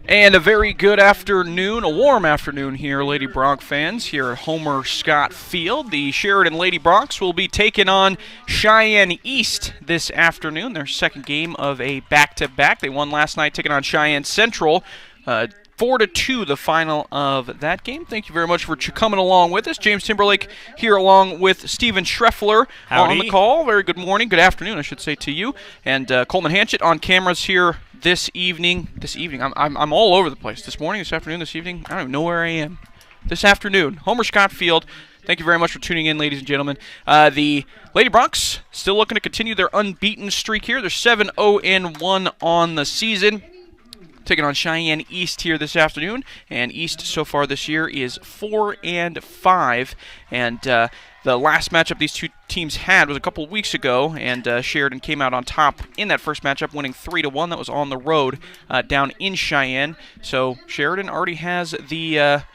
And a very good afternoon, a warm afternoon here, Lady Bronc fans, here at Homer Scott Field. The Sheridan Lady Broncs will be taking on Cheyenne East this afternoon, their second game of a back-to-back. They won last night, taking on Cheyenne Central. 4-2 the final of that game. Thank you very much for coming along with us. James Timberlake here along with Stephen Schreffler on the call. Very good morning, good afternoon, I should say, to you. And Coleman Hanchett on cameras here this evening. I'm all over the place. This morning, this afternoon, this evening. I don't even know where I am. This afternoon, Homer Scott Field. Thank you very much for tuning in, ladies and gentlemen. The Lady Broncs still looking to continue their unbeaten streak here. They're 7-0-1 on the season. Taking on Cheyenne East here this afternoon, and East so far this year is 4-5, and the last matchup these two teams had was a couple of weeks ago, and Sheridan came out on top in that first matchup, winning 3-1. That was on the road down in Cheyenne, so Sheridan already has the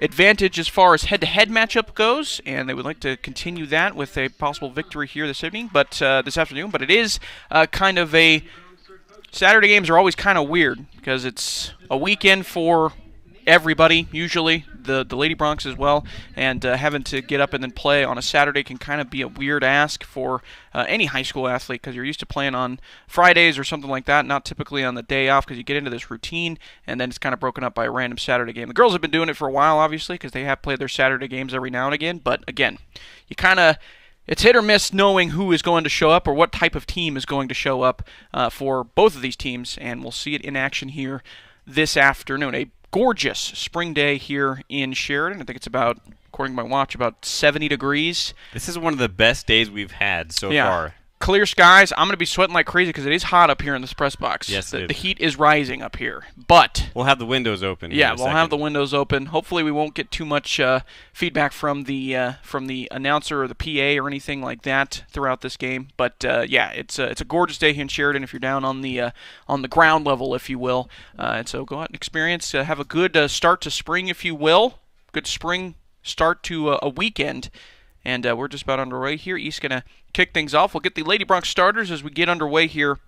advantage as far as head-to-head matchup goes, and they would like to continue that with a possible victory here this evening, but this afternoon. But it is kind of a Saturday games are always kind of weird because it's a weekend for everybody, usually, the Lady Broncs as well, and having to get up and then play on a Saturday can kind of be a weird ask for any high school athlete because you're used to playing on Fridays or something like that, not typically on the day off because you get into this routine, and then it's kind of broken up by a random Saturday game. The girls have been doing it for a while, obviously, because they have played their Saturday games every now and again, but again, you kind of it's hit or miss knowing who is going to show up or what type of team is going to show up for both of these teams, and we'll see it in action here this afternoon. A gorgeous spring day here in Sheridan. I think it's about, according to my watch, about 70 degrees. This is one of the best days we've had so far. Clear skies. I'm going to be sweating like crazy because it is hot up here in this press box. Yes, the heat is rising up here. But we'll have the windows open. Yeah, we'll have the windows open. Hopefully, we won't get too much feedback from the announcer or the PA or anything like that throughout this game. But yeah, it's a gorgeous day here in Sheridan if you're down on the ground level, if you will. And so go out and experience. Have a good start to spring, if you will. Good spring start to a weekend. And we're just about underway here. East's going to kick things off. We'll get the Lady Bronc starters as we get underway here.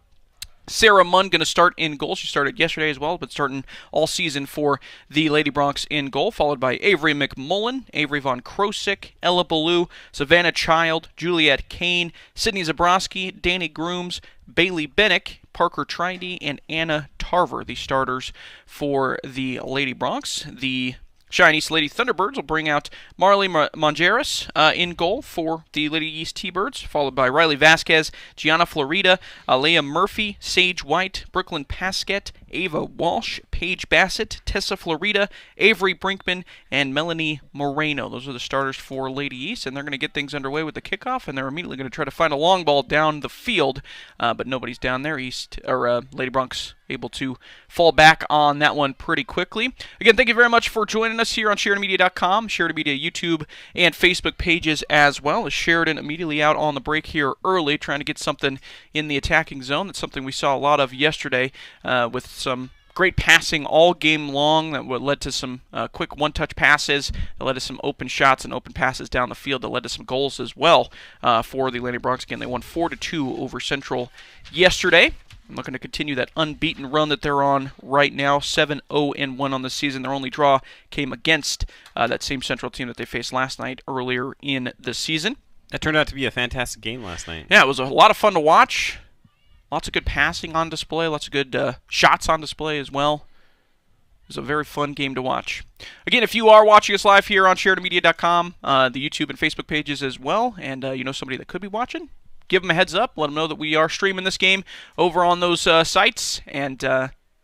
Sarah Munn going to start in goal. She started yesterday as well, but starting all season for the Lady Broncs in goal, followed by Avery McMullen, Avery Von Krosick, Ella Ballou, Savannah Child, Juliet Kane, Sydney Zabrowski, Danny Grooms, Bailey Bennick, Parker Trindy, and Anna Tarver, the starters for the Lady Broncs. The Cheyenne East Lady Thunderbirds will bring out Marley Mongeras in goal for the Lady East T-Birds, followed by Riley Vasquez, Gianna Florida, Alea Murphy, Sage White, Brooklyn Pasquette, Ava Walsh, Paige Bassett, Tessa Florida, Avery Brinkman, and Melanie Moreno. Those are the starters for Lady East, and they're going to get things underway with the kickoff, and they're immediately going to try to find a long ball down the field, but nobody's down there. Lady Broncs able to fall back on that one pretty quickly. Again, thank you very much for joining us here on SheridanMedia.com, Sheridan Media YouTube and Facebook pages as well. As Sheridan immediately out on the break here early, trying to get something in the attacking zone. That's something we saw a lot of yesterday with some great passing all game long that led to some quick one-touch passes, that led to some open shots and open passes down the field, that led to some goals as well for the Lady Broncs. Again, they won 4-2 over Central yesterday. I'm looking to continue that unbeaten run that they're on right now, 7-0-1 on the season. Their only draw came against that same Central team that they faced last night earlier in the season. That turned out to be a fantastic game last night. Yeah, it was a lot of fun to watch. Lots of good passing on display, lots of good shots on display as well. It was a very fun game to watch. Again, if you are watching us live here on SheridanMedia.com, the YouTube and Facebook pages as well, and you know somebody that could be watching, give them a heads up. Let them know that we are streaming this game over on those sites, and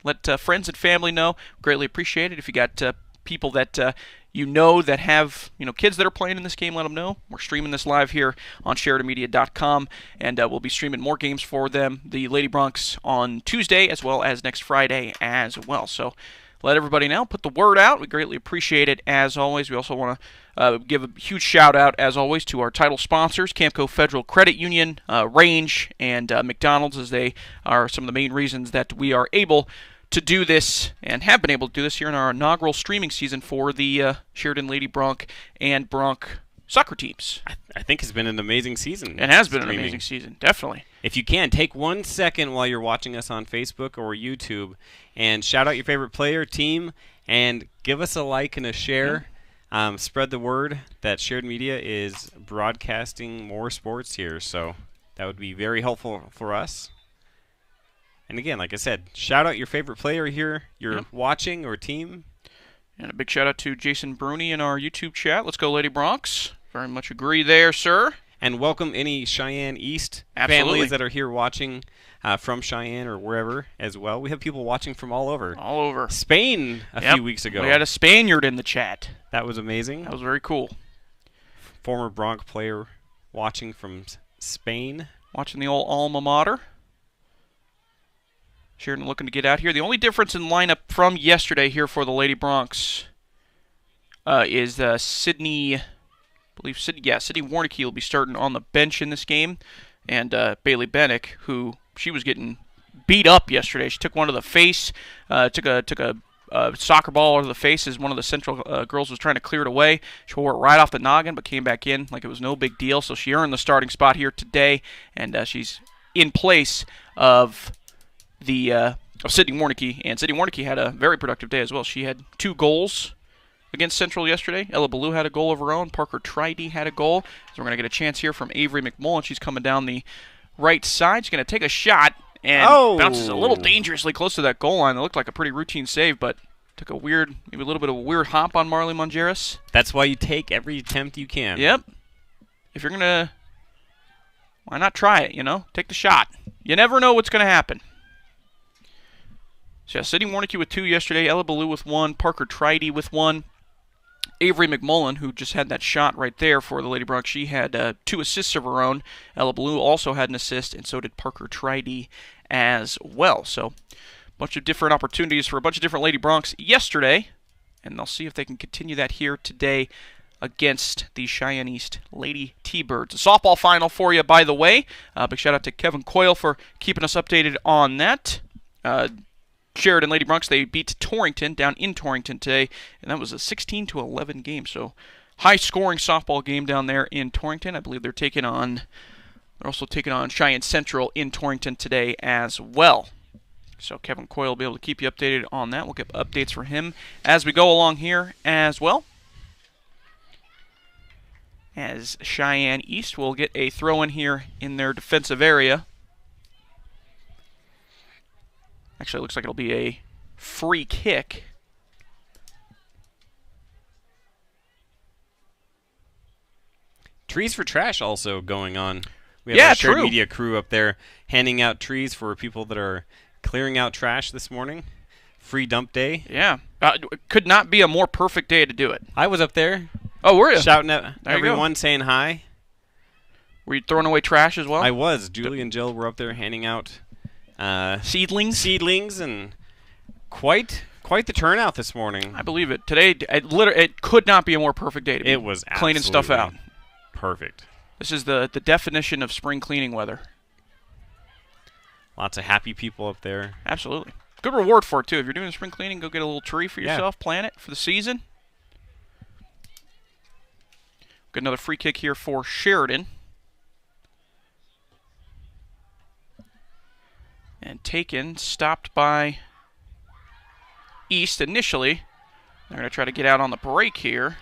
let friends and family know. Greatly appreciate it. If you got people that you know that have kids that are playing in this game, let them know. We're streaming this live here on SheridanMedia.com, and we'll be streaming more games for them, the Lady Broncs, on Tuesday as well as next Friday as well. So let everybody know. Put the word out. We greatly appreciate it as always. We also want to give a huge shout out as always to our title sponsors, Camco Federal Credit Union, Range, and McDonald's, as they are some of the main reasons that we are able to do this and have been able to do this here in our inaugural streaming season for the Sheridan Lady Bronc and Bronc soccer teams. I think it's been an amazing season. It has been an amazing season, definitely. If you can, take 1 second while you're watching us on Facebook or YouTube and shout out your favorite player, team, and give us a like and a share. Spread the word that Shared Media is broadcasting more sports here, so that would be very helpful for us. And again, like I said, shout out your favorite player here you're watching or team. And a big shout out to Jason Bruni in our YouTube chat. Let's go, Lady Broncs. Very much agree there, sir. And welcome any Cheyenne East Absolutely. families that are here watching from Cheyenne or wherever as well. We have people watching from all over. All over. Spain a few weeks ago. We had a Spaniard in the chat. That was amazing. That was very cool. Former Bronc player watching from Spain. Watching the old alma mater. Sheridan looking to get out here. The only difference in lineup from yesterday here for the Lady Broncs is Sydney Warnicke will be starting on the bench in this game, and Bailey Bennick, who she was getting beat up yesterday. She took one to the face, took a soccer ball to the face as one of the Central girls was trying to clear it away. She wore it right off the noggin, but came back in like it was no big deal. So she earned the starting spot here today, and she's in place of Sydney Warnicke, and Sydney Warnicke had a very productive day as well. She had 2 goals against Central yesterday. Ella Ballou had a goal of her own. Parker Tridy had a goal. So we're going to get a chance here from Avery McMullen. She's coming down the right side. She's going to take a shot and bounces a little dangerously close to that goal line. It looked like a pretty routine save, but took a weird, maybe a little bit of a weird hop on Marley Mongeris. That's why you take every attempt you can. Yep. If you're going to, why not try it, you know? Take the shot. You never know what's going to happen. So, yeah, Sydney Warnicke with 2 yesterday, Ella Ballou with 1, Parker Tridy with 1. Avery McMullen, who just had that shot right there for the Lady Broncs, she had 2 assists of her own. Ella Ballou also had an assist, and so did Parker Tridy as well. So, a bunch of different opportunities for a bunch of different Lady Broncs yesterday, and they'll see if they can continue that here today against the Cheyenne East Lady T-Birds. A softball final for you, by the way. Big shout out to Kevin Coyle for keeping us updated on that. Sheridan Lady Broncs, they beat Torrington down in Torrington today, and that was a 16-11 game. So high-scoring softball game down there in Torrington. I believe they're also taking on Cheyenne Central in Torrington today as well. So Kevin Coyle will be able to keep you updated on that. We'll get updates for him as we go along here as well. As Cheyenne East will get a throw-in here in their defensive area. Actually, it looks like it'll be a free kick. Trees for Trash also going on. We have a Shared Media crew up there handing out trees for people that are clearing out trash this morning. Free dump day. Yeah. Could not be a more perfect day to do it. I was up there. Oh, were you? Shouting at everyone, saying hi. Were you throwing away trash as well? I was. Julie and Jill were up there handing out seedlings, and quite the turnout this morning. I believe it. Today, it could not be a more perfect day to be cleaning stuff out. Perfect. This is the definition of spring cleaning weather. Lots of happy people up there. Absolutely. Good reward for it, too. If you're doing spring cleaning, go get a little tree for yourself, plant it for the season. Got another free kick here for Sheridan. And taken, stopped by East initially. They're going to try to get out on the break here.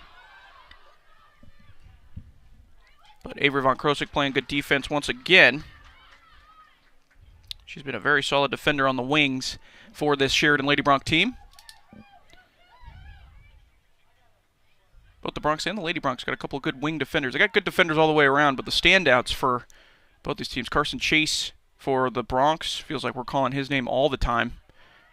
But Avery Von Krosik playing good defense once again. She's been a very solid defender on the wings for this Sheridan Lady Bronc team. Both the Broncs and the Lady Broncs got a couple of good wing defenders. They got good defenders all the way around, but the standouts for both these teams, Carson Chase for the Broncs, feels like we're calling his name all the time.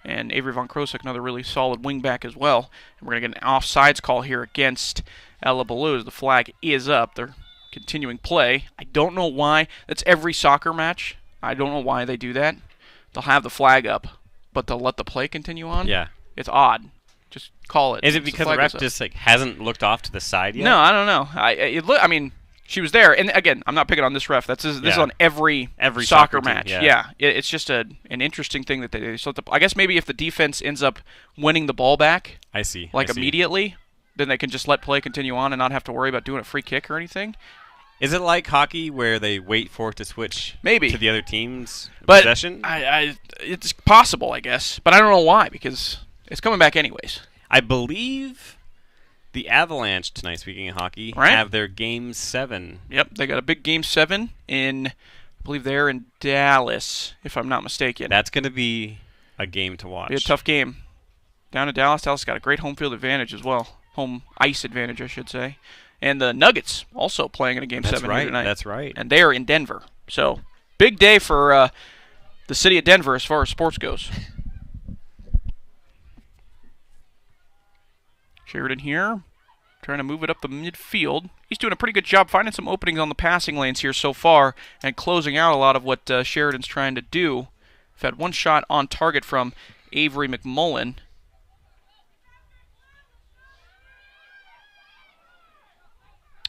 And Avery Von Krosik, another really solid wingback as well. And we're going to get an offsides call here against Ella Ballou as the flag is up. They're continuing play. I don't know why. That's every soccer match. I don't know why they do that. They'll have the flag up, but they'll let the play continue on. Yeah. It's odd. Just call it. Is it because the ref just hasn't looked off to the side yet? No, I don't know. I mean, she was there, and again, I'm not picking on this ref. This is on every soccer match. Yeah. It's just an interesting thing that they do. So I guess maybe if the defense ends up winning the ball back, I see, immediately, then they can just let play continue on and not have to worry about doing a free kick or anything. Is it like hockey where they wait for it to switch Maybe to the other team's but possession? It's possible, I guess. But I don't know why, because it's coming back anyways. I believe the Avalanche tonight, speaking of hockey, have their Game 7. Yep, they got a big Game 7 in, I believe they're in Dallas, if I'm not mistaken. That's going to be a game to watch. Be a tough game. Down in Dallas. Dallas got a great home field advantage as well. Home ice advantage, I should say. And the Nuggets also playing in a Game 7 here tonight. That's right. And they are in Denver. So, big day for the city of Denver as far as sports goes. Sheridan here, trying to move it up the midfield. He's doing a pretty good job finding some openings on the passing lanes here so far and closing out a lot of what Sheridan's trying to do. We've had one shot on target from Avery McMullen.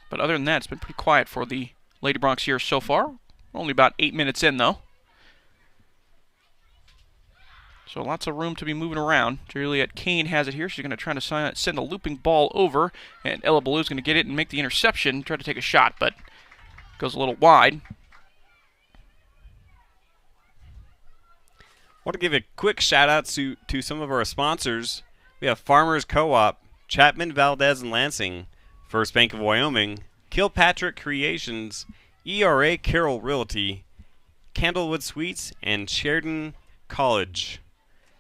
But other than that, it's been pretty quiet for the Lady Broncs here so far. Only about 8 minutes in, though. So lots of room to be moving around. Juliet Kane has it here. She's going to try to send a looping ball over. And Ella Ballew's going to get it and make the interception. Try to take a shot, but goes a little wide. I want to give a quick shout-out to some of our sponsors. We have Farmers Co-op, Chapman, Valdez, and Lansing, First Bank of Wyoming, Kilpatrick Creations, ERA Carroll Realty, Candlewood Suites, and Sheridan College.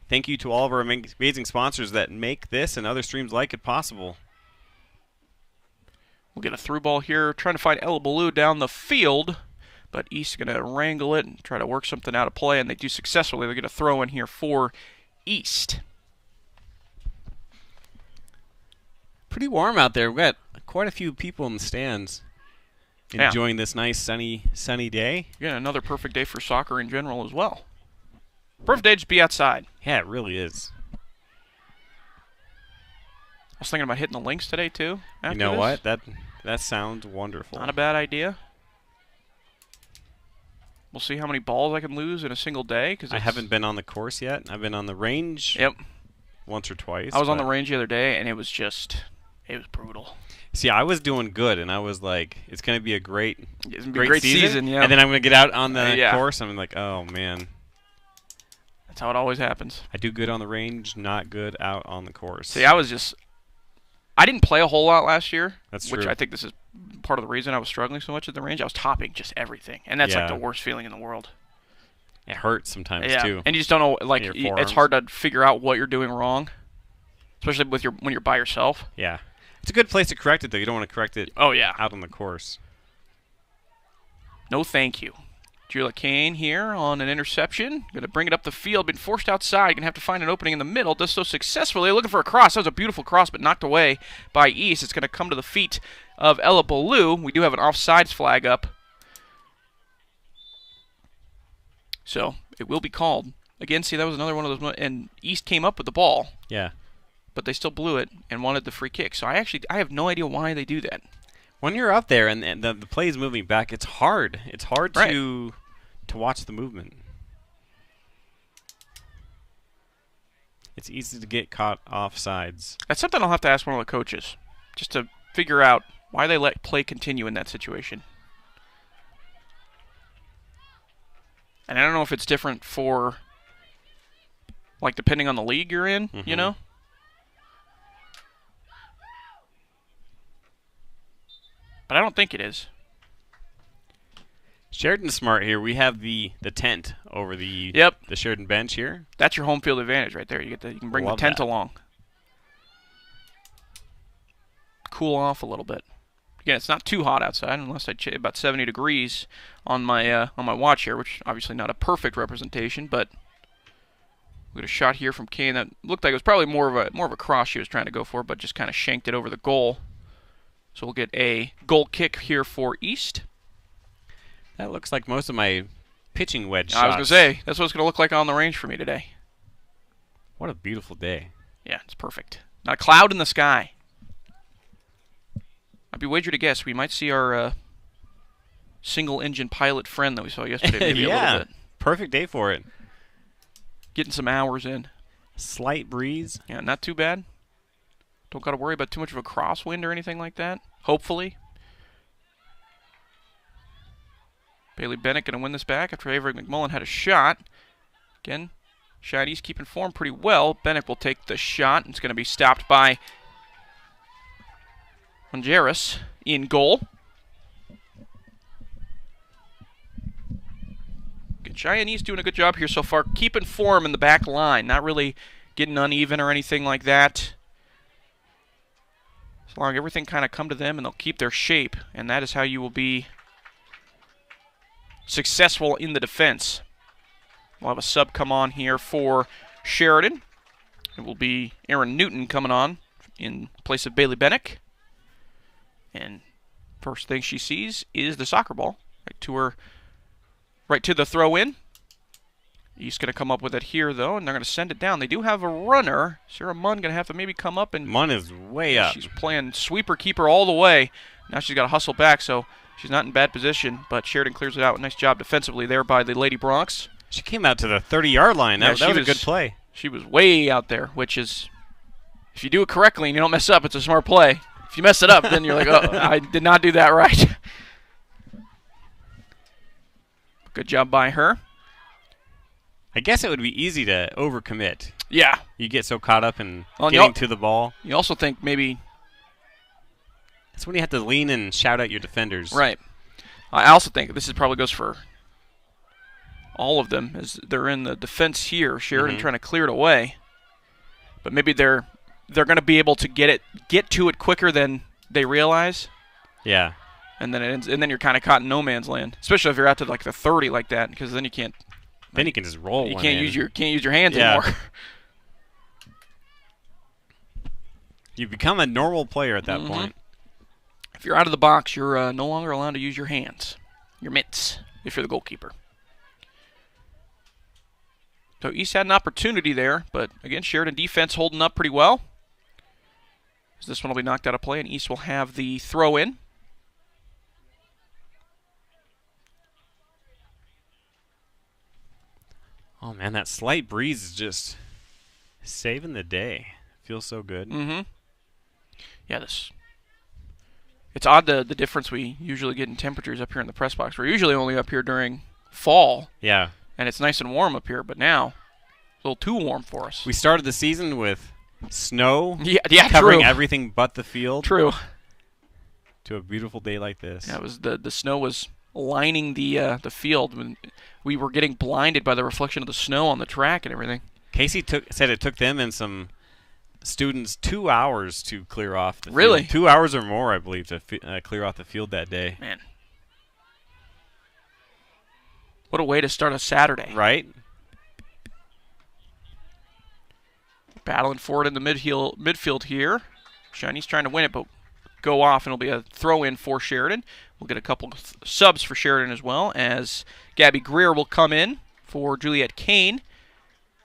Thank you to all of our amazing sponsors that make this and other streams like it possible. We'll get a through ball here, trying to find Ella Ballew down the field, but East's going to wrangle it and try to work something out of play, and they do successfully. They're going to throw in here for East. Pretty warm out there. We've got quite a few people in the stands enjoying this nice sunny day. Yeah, another perfect day for soccer in general as well. Perfect day to be outside. Yeah, it really is. I was thinking about hitting the links today too. You know what? That sounds wonderful. Not a bad idea. We'll see how many balls I can lose in a single day. I haven't been on the course yet. I've been on the range. Yep. Once or twice. I was on the range the other day, and it was brutal. See, I was doing good, and I was like, it's going to be a great season. Yeah. And then I'm going to get out on the course, and I'm like, oh, man. That's how it always happens. I do good on the range, not good out on the course. See, I didn't play a whole lot last year. That's which true. I think this is part of the reason I was struggling so much at the range. I was topping just everything, and that's like the worst feeling in the world. It hurts sometimes too. And you just don't know. Like it's hard to figure out what you're doing wrong, especially when you're by yourself. Yeah, it's a good place to correct it though. You don't want to correct it. Out on the course. No, thank you. Julia Kane here on an interception. Going to bring it up the field. Been forced outside. Going to have to find an opening in the middle. Does so successfully. Looking for a cross. That was a beautiful cross, but knocked away by East. It's going to come to the feet of Ella Ballew. We do have an offsides flag up. So it will be called. Again, see, that was another one of those. And East came up with the ball. Yeah. But they still blew it and wanted the free kick. So I have no idea why they do that. When you're up there and the play is moving back, it's hard. It's hard to watch the movement. It's easy to get caught off sides. That's something I'll have to ask one of the coaches, just to figure out why they let play continue in that situation. And I don't know if it's different for, like, depending on the league you're in, you know? But I don't think it is. Sheridan's smart here. We have the tent over the Sheridan bench here. That's your home field advantage right there. You can bring the tent along. Cool off a little bit. Again, it's not too hot outside, unless about 70 degrees on my watch here, which obviously not a perfect representation, but we got a shot here from Kane that looked like it was probably more of a cross she was trying to go for, but just kind of shanked it over the goal. So we'll get a goal kick here for East. That looks like most of my pitching wedge shots. I was going to say, that's what it's going to look like on the range for me today. What a beautiful day. Yeah, it's perfect. Not a cloud in the sky. I'd be wagered to guess we might see our single-engine pilot friend that we saw yesterday maybe a little bit. Perfect day for it. Getting some hours in. Slight breeze. Yeah, not too bad. Don't got to worry about too much of a crosswind or anything like that, hopefully. Bailey Bennett going to win this back after Avery McMullen had a shot. Again, Cheyenne's keeping form pretty well. Bennett will take the shot. It's going to be stopped by Honduras in goal. Cheyenne's doing a good job here so far, keeping form in the back line, not really getting uneven or anything like that. As long as everything kind of come to them and they'll keep their shape, and that is how you will be successful in the defense. We'll have a sub come on here for Sheridan. It will be Aaron Newton coming on in place of Bailey Bennett. And first thing she sees is the soccer ball right to the throw-in. He's going to come up with it here, though, and they're going to send it down. They do have a runner. Sarah Munn going to have to maybe come up. And Munn is way up. She's playing sweeper-keeper all the way. Now she's got to hustle back, so she's not in bad position, but Sheridan clears it out. Nice job defensively there by the Lady Broncs. She came out to the 30-yard line. That was a good play. She was way out there, which is, if you do it correctly and you don't mess up, it's a smart play. If you mess it up, then you're like, oh, I did not do that right. Good job by her. I guess it would be easy to overcommit. Yeah. You get so caught up in getting to the ball. You also think maybe... That's when you have to lean and shout at your defenders. Right. I also think this probably goes for all of them, as they're in the defense here. Sheridan trying to clear it away. But maybe they're going to be able to get to it quicker than they realize. Yeah. And then you're kind of caught in no man's land, especially if you're out to like the 30 like that, because then you can't. Then you can just roll. You can't use your hands anymore. You become a normal player at that point. If you're out of the box, you're no longer allowed to use your hands, your mitts, if you're the goalkeeper. So East had an opportunity there, but again, Sheridan defense holding up pretty well. So this one will be knocked out of play, and East will have the throw in. Oh, man, that slight breeze is just saving the day. Feels so good. Yeah, it's odd the difference we usually get in temperatures up here in the press box. We're usually only up here during fall. Yeah. And it's nice and warm up here, but now it's a little too warm for us. We started the season with snow true. covering everything but the field. True. To a beautiful day like this. Yeah, it was the snow was lining the field. When we were getting blinded by the reflection of the snow on the track and everything. Casey said it took them and some students 2 hours to clear off the field. Really? 2 hours or more, I believe, to clear off the field that day. Man. What a way to start a Saturday. Right? Battling for it in the midfield here. Shiny's trying to win it, but go off, and it'll be a throw-in for Sheridan. We'll get a couple subs for Sheridan as well, as Gabby Greer will come in for Juliet Kane,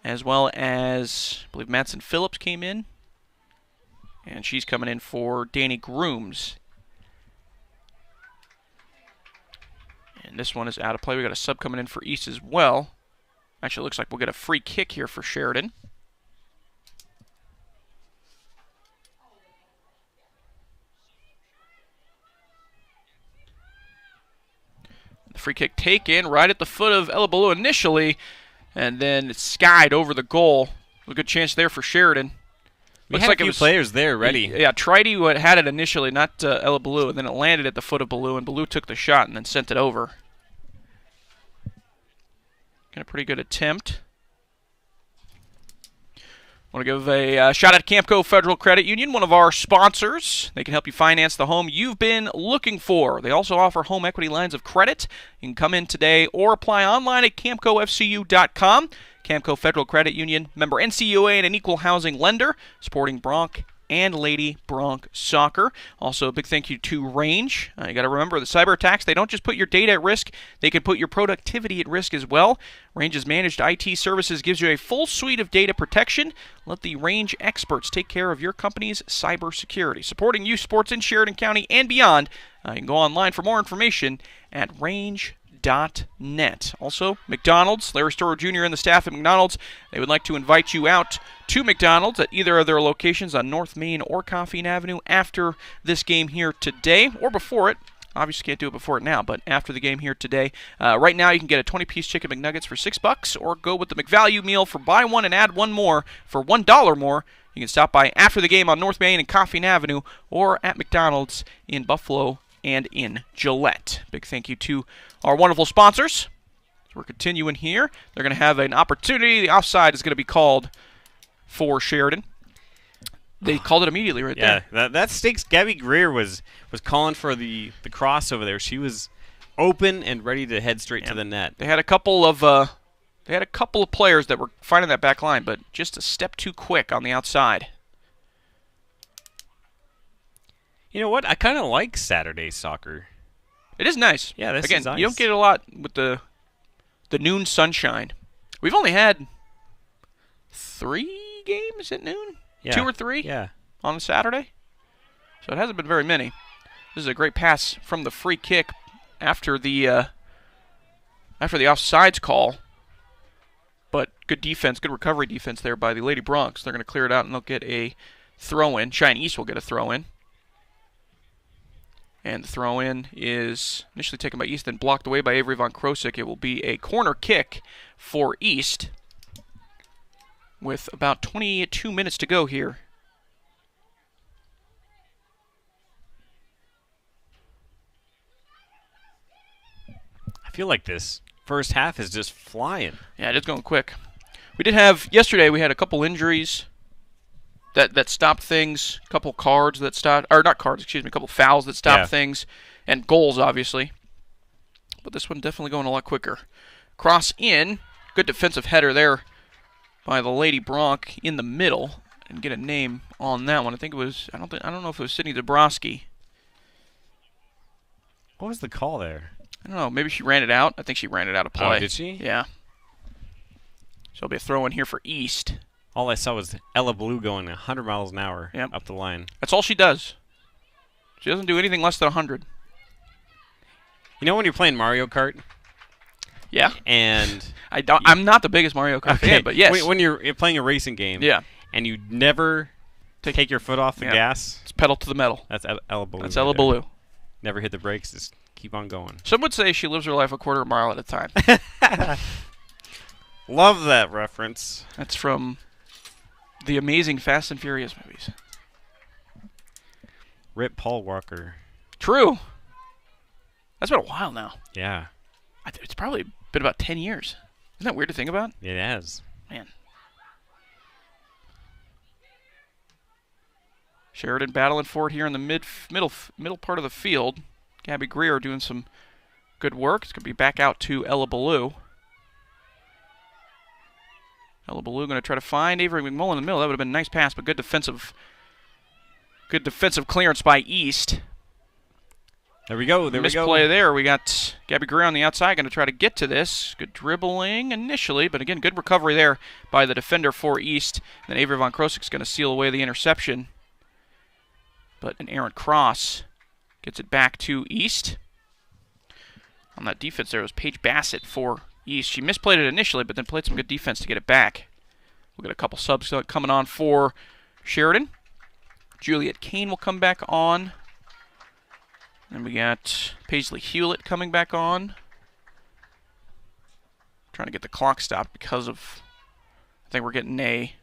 as well as, I believe, Madsen Phillips came in, and she's coming in for Danny Grooms. And this one is out of play. We got a sub coming in for East as well. Actually, it looks like we'll get a free kick here for Sheridan. The free kick taken right at the foot of Ella Ballou initially, and then it's skied over the goal. A good chance there for Sheridan. Looks like a few players there ready. Yeah, Tridy had it initially, not Ella Ballou, and then it landed at the foot of Ballou, and Ballou took the shot and then sent it over. Got a pretty good attempt. I want to give a shout out to Camco Federal Credit Union, one of our sponsors. They can help you finance the home you've been looking for. They also offer home equity lines of credit. You can come in today or apply online at camcofcu.com. Camco Federal Credit Union, member NCUA and an equal housing lender, supporting Bronc and Lady Bronc Soccer. Also, a big thank you to Range. You got to remember, the cyber attacks, they don't just put your data at risk, they can put your productivity at risk as well. Range's managed IT services gives you a full suite of data protection. Let the Range experts take care of your company's cybersecurity. Supporting youth sports in Sheridan County and beyond. You can go online for more information at range.com. McDonald's.net. Also, McDonald's, Larry Storer Jr. and the staff at McDonald's, they would like to invite you out to McDonald's at either of their locations on North Main or Coffeen Avenue after this game here today, or before it. Obviously can't do it before it now, but after the game here today. Right now you can get a 20-piece chicken McNuggets for $6, or go with the McValue meal for buy one and add one more for $1 more. You can stop by after the game on North Main and Coffeen Avenue, or at McDonald's in Buffalo and in Gillette. Big thank you to our wonderful sponsors. We're continuing here. They're going to have an opportunity. The offside is going to be called for Sheridan. They called it immediately right there. Yeah, that stinks. Gabby Greer was calling for the cross over there. She was open and ready to head straight to the net. They had a couple of players that were finding that back line, but just a step too quick on the outside. You know what? I kind of like Saturday soccer. It is nice. Yeah, this Again, is nice. You don't get it a lot with the noon sunshine. We've only had 3 games at noon. Yeah. 2 or 3 on a Saturday. So it hasn't been very many. This is a great pass from the free kick after the offsides call. But good defense, good recovery defense there by the Lady Broncs. They're going to clear it out and they'll get a throw-in. Cheyenne East will get a throw-in. And the throw-in is initially taken by East, then blocked away by Avery Von Krosik. It will be a corner kick for East with about 22 minutes to go here. I feel like this first half is just flying. Yeah, it is going quick. We did have, yesterday we had a couple injuries that stopped things, a couple cards that stopped, or not cards, excuse me, a couple fouls that stopped things, and goals, obviously. But this one definitely going a lot quicker. Cross in, good defensive header there by the Lady Bronc in the middle. And get a name on that one. I think it was, I don't know if it was Sydney Dabrowski. What was the call there? I don't know, maybe she ran it out. I think she ran it out of play. Oh, did she? Yeah. So it'll be a throw in here for East. All I saw was Ella Blue going 100 miles an hour up the line. That's all she does. She doesn't do anything less than 100. You know when you're playing Mario Kart? Yeah. And I'm not the biggest Mario Kart fan, but yes. When you're playing a racing game, and you never take your foot off the gas, it's pedal to the metal. That's Ella Blue. That's Ella Blue. Never hit the brakes, just keep on going. Some would say she lives her life a quarter of a mile at a time. Love that reference. That's from the amazing Fast and Furious movies. Rip Paul Walker. True. That's been a while now. Yeah. It's probably been about 10 years. Isn't that weird to think about? It has. Man. Sheridan battling for it here in the middle part of the field. Gabby Greer doing some good work. It's going to be back out to Ella Ballou. Ella Ballou going to try to find Avery McMullen in the middle. That would have been a nice pass, but good defensive clearance by East. There we go. There we go. Misplay there. We got Gabby Greer on the outside going to try to get to this. Good dribbling initially, but again, good recovery there by the defender for East. Then Avery Von Krosik's going to seal away the interception. But an errant cross gets it back to East. On that defense there was Paige Bassett for East. She misplayed it initially, but then played some good defense to get it back. We'll get a couple subs coming on for Sheridan. Juliet Kane will come back on. And we got Paisley Hewlett coming back on. Trying to get the clock stopped because of, I think we're getting a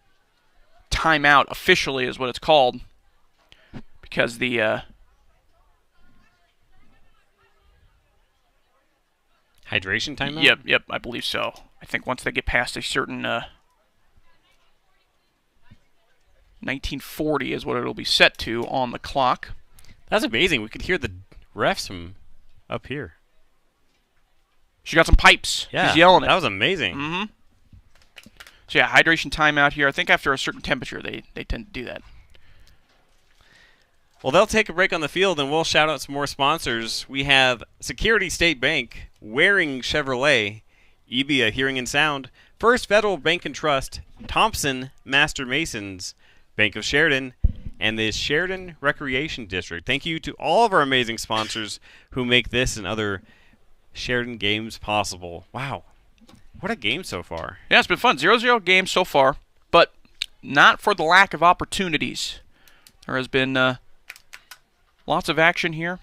timeout officially is what it's called. Because the hydration timeout? Yep, I believe so. I think once they get past a certain 1940 is what it'll be set to on the clock. That's amazing. We could hear the refs from up here. She got some pipes. Yeah, she's yelling it. That was amazing. Mm-hmm. So yeah, hydration timeout here. I think after a certain temperature they tend to do that. Well, they'll take a break on the field, and we'll shout out some more sponsors. We have Security State Bank, Waring Chevrolet, EBIA Hearing and Sound, First Federal Bank and Trust, Thompson Master Masons, Bank of Sheridan, and the Sheridan Recreation District. Thank you to all of our amazing sponsors who make this and other Sheridan games possible. Wow. What a game so far. Yeah, it's been fun. 0-0 game so far, but not for the lack of opportunities. There has been lots of action here.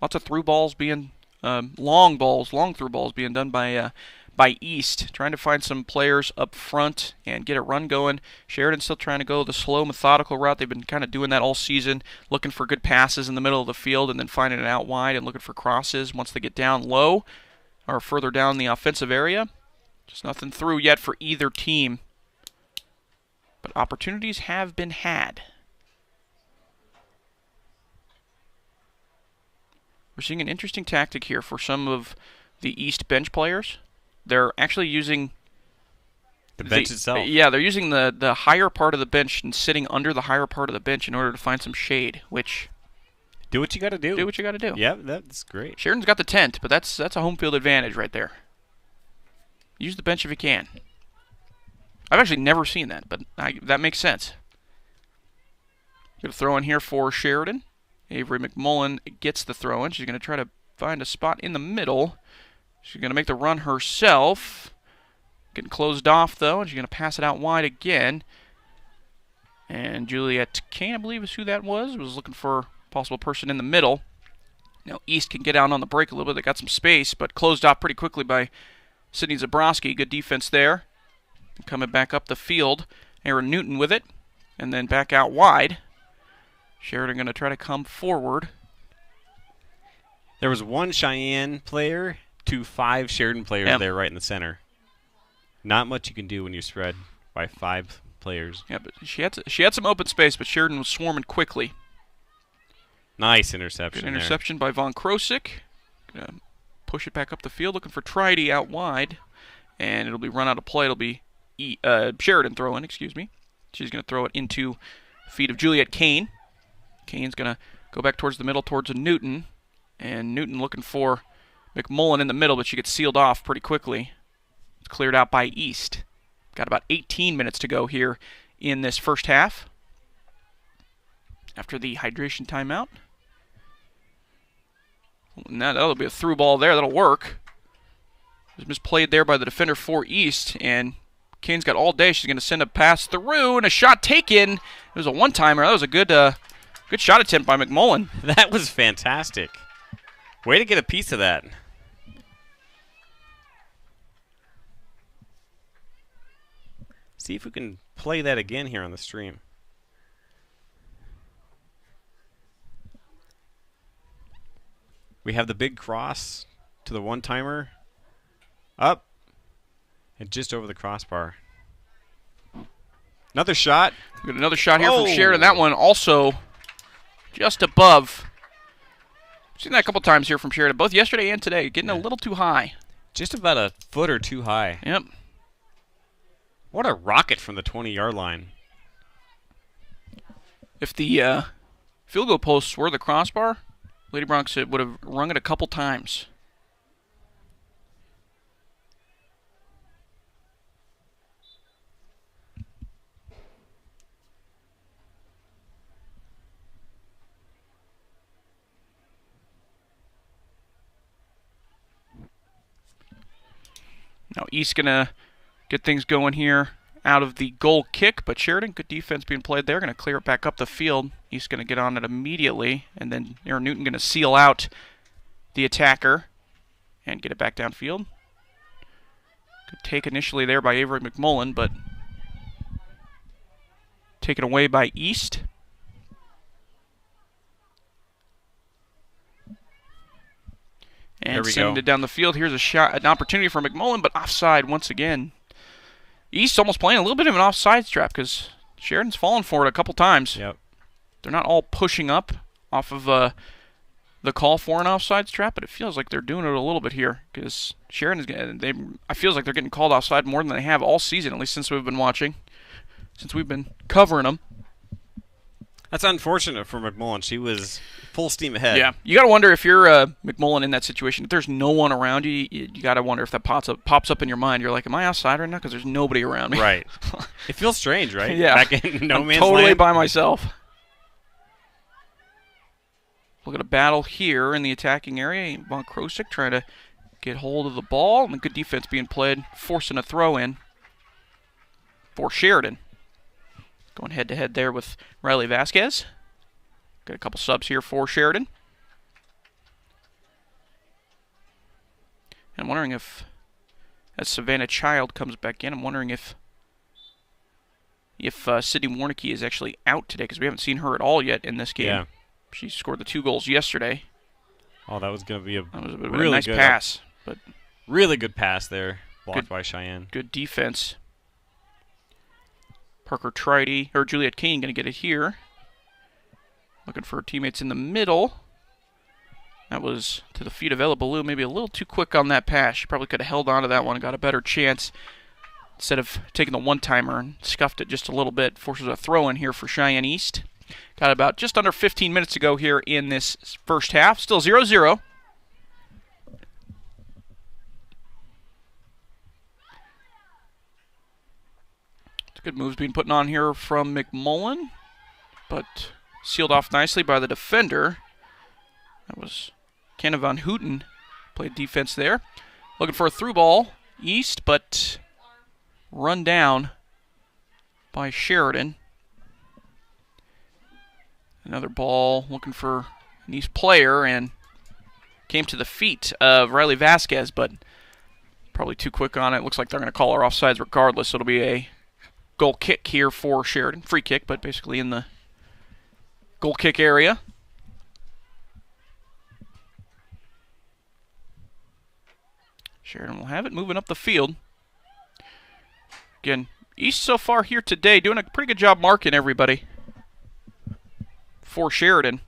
Lots of through balls being, long through balls being done by East, trying to find some players up front and get a run going. Sheridan's still trying to go the slow, methodical route. They've been kind of doing that all season, looking for good passes in the middle of the field and then finding it out wide and looking for crosses once they get down low or further down the offensive area. Just nothing through yet for either team. But opportunities have been had. We're seeing an interesting tactic here for some of the East bench players. They're actually using the bench itself. Yeah, they're using the higher part of the bench and sitting under the higher part of the bench in order to find some shade, which... Do what you got to do. Do what you got to do. Yeah, that's great. Sheridan's got the tent, but that's a home field advantage right there. Use the bench if you can. I've actually never seen that, but that makes sense. Got a throw in here for Sheridan. Avery McMullen gets the throw in. She's going to try to find a spot in the middle. She's going to make the run herself. Getting closed off, though, and she's going to pass it out wide again. And Juliet Kane, I believe is who that was looking for a possible person in the middle. Now, East can get out on the break a little bit. They got some space, but closed off pretty quickly by Sydney Zabrowski. Good defense there. Coming back up the field. Aaron Newton with it. And then back out wide. Sheridan going to try to come forward. There was one Cheyenne player to 5 Sheridan players there right in the center. Not much you can do when you're spread by 5 players. Yeah, but she had some open space, but Sheridan was swarming quickly. Nice interception. Good interception by Von Krosick. Gonna push it back up the field, looking for Tridy out wide, and it'll be run out of play. It'll be Sheridan throwing. Excuse me. She's gonna throw it into the feet of Juliet Kane. Kane's gonna go back towards the middle, towards Newton, and Newton looking for McMullen in the middle, but she gets sealed off pretty quickly. It's cleared out by East. Got about 18 minutes to go here in this first half after the hydration timeout. Now that'll be a through ball there. That'll work. It was misplayed there by the defender for East, and Kane's got all day. She's going to send a pass through, and a shot taken. It was a one-timer. That was a good shot attempt by McMullen. That was fantastic. Way to get a piece of that. See if we can play that again here on the stream. We have the big cross to the one-timer. Up. And just over the crossbar. Another shot. We got another shot here from Sheridan. That one also just above. Seen that a couple times here from Sheridan, both yesterday and today. Getting a little too high. Just about a foot or two high. Yep. What a rocket from the 20-yard line. If the field goal posts were the crossbar, Lady Broncs would have rung it a couple times. Now East going to get things going here out of the goal kick, but Sheridan, good defense being played there, going to clear it back up the field. East going to get on it immediately, and then Aaron Newton going to seal out the attacker and get it back downfield. Good take initially there by Avery McMullen, but taken away by East. And sending it down the field. Here's a shot, an opportunity for McMullen, but offside once again. East almost playing a little bit of an offside trap because Sheridan's fallen for it a couple times. Yep. They're not all pushing up off of the call for an offside trap, but it feels like they're doing it a little bit here because Sheridan's I feels like they're getting called offside more than they have all season, at least since we've been watching, since we've been covering them. That's unfortunate for McMullen. She was full steam ahead. Yeah, you got to wonder if you're McMullen in that situation. If there's no one around you, you got to wonder if that pops up in your mind. You're like, am I outside right now? Because there's nobody around me. Right. It feels strange, right? Yeah. Back in no man's totally land. By myself. Look at a battle here in the attacking area. Von Krosick trying to get hold of the ball, and good defense being played, forcing a throw in for Sheridan. Going head-to-head there with Riley Vasquez. Got a couple subs here for Sheridan. And I'm wondering if, as Savannah Child comes back in, I'm wondering if Sydney Warnicki is actually out today, because we haven't seen her at all yet in this game. Yeah. She scored the 2 goals yesterday. Oh, that was going to be a really nice pass. But really good pass there, blocked by Cheyenne. Good defense. Parker Tridy, or Juliet Kane, going to get it here. Looking for her teammates in the middle. That was to the feet of Ella Ballou. Maybe a little too quick on that pass. She probably could have held on to that one and got a better chance instead of taking the one-timer and scuffed it just a little bit. Forces a throw in here for Cheyenne East. Got about just under 15 minutes to go here in this first half. Still 0-0. Good moves being put on here from McMullen, but sealed off nicely by the defender. That was Kenna Van Houten. Played defense there. Looking for a through ball East, but run down by Sheridan. Another ball looking for an East player, and came to the feet of Riley Vasquez, but probably too quick on it. Looks like they're going to call her offsides regardless, so it'll be a goal kick here for Sheridan. Free kick, but basically in the goal kick area. Sheridan will have it moving up the field. Again, East so far here today doing a pretty good job marking everybody for Sheridan.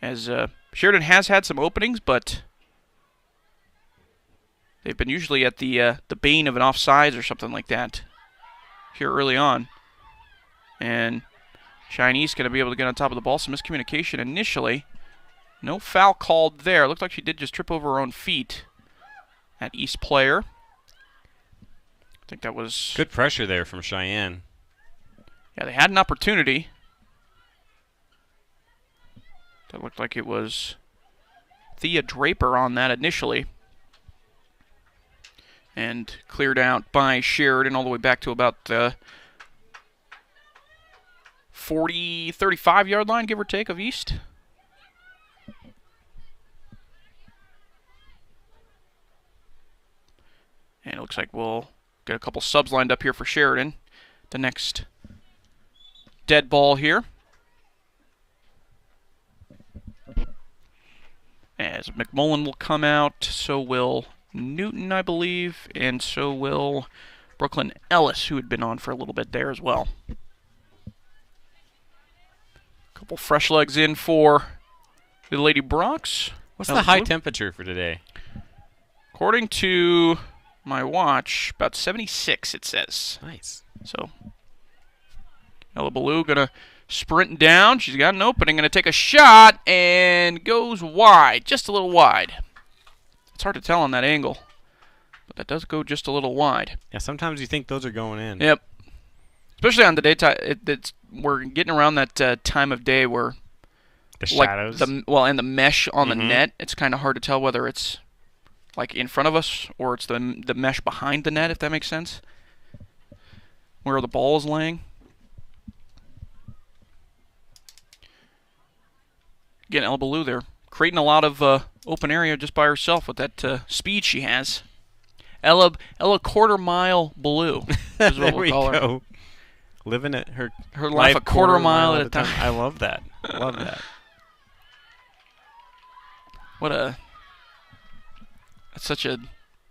As Sheridan has had some openings, but they've been usually at the bane of an offsides or something like that here early on. And Chinese going to be able to get on top of the ball. Some miscommunication initially. No foul called there. Looked like she did just trip over her own feet. That East player. I think that was... Good pressure there from Cheyenne. Yeah, they had an opportunity. That looked like it was Thea Draper on that initially. And cleared out by Sheridan all the way back to about the 40, 35-yard line, give or take, of East. And it looks like we'll get a couple subs lined up here for Sheridan. The next dead ball here. As McMullen will come out, so will Newton, I believe, and so will Brooklyn Ellis, who had been on for a little bit there as well. Couple fresh legs in for the Lady Broncs. What's the high temperature for today? According to my watch, about 76, it says. Nice. So, Ella Ballou going to sprint down. She's got an opening, going to take a shot, and goes wide, just a little wide. It's hard to tell on that angle, but that does go just a little wide. Yeah, sometimes you think those are going in. Yep. Especially on the daytime, we're getting around that time of day where the shadows. And the mesh on the net. It's kind of hard to tell whether it's like in front of us or it's the mesh behind the net, if that makes sense. Where the ball is laying. Again, Ella Ballou there, creating a lot of open area just by herself with that speed she has. Ella Quarter Mile Ballou is what we'll call her. Living at her life a quarter mile at a time. I love that. I love that. That's such a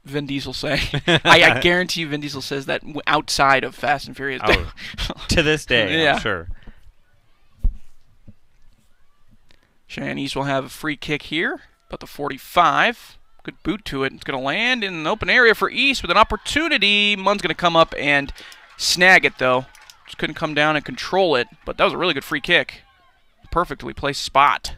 Vin Diesel say. I guarantee you Vin Diesel says that outside of Fast and Furious. Oh, to this day, yeah. I'm sure. Cheyenne East will have a free kick here, about the 45. Good boot to it. It's going to land in an open area for East with an opportunity. Munn's going to come up and snag it, though. Just couldn't come down and control it, but that was a really good free kick. Perfectly placed spot.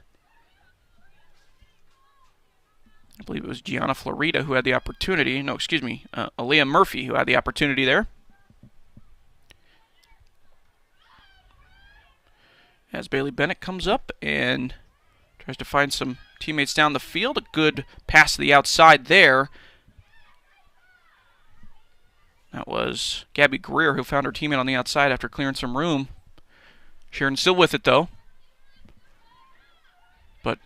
I believe it was Gianna Florida who had the opportunity. No, excuse me, Aaliyah Murphy who had the opportunity there. As Bailey Bennett comes up and tries to find some teammates down the field. A good pass to the outside there. That was Gabby Greer who found her teammate on the outside after clearing some room. Sheridan still with it, though. But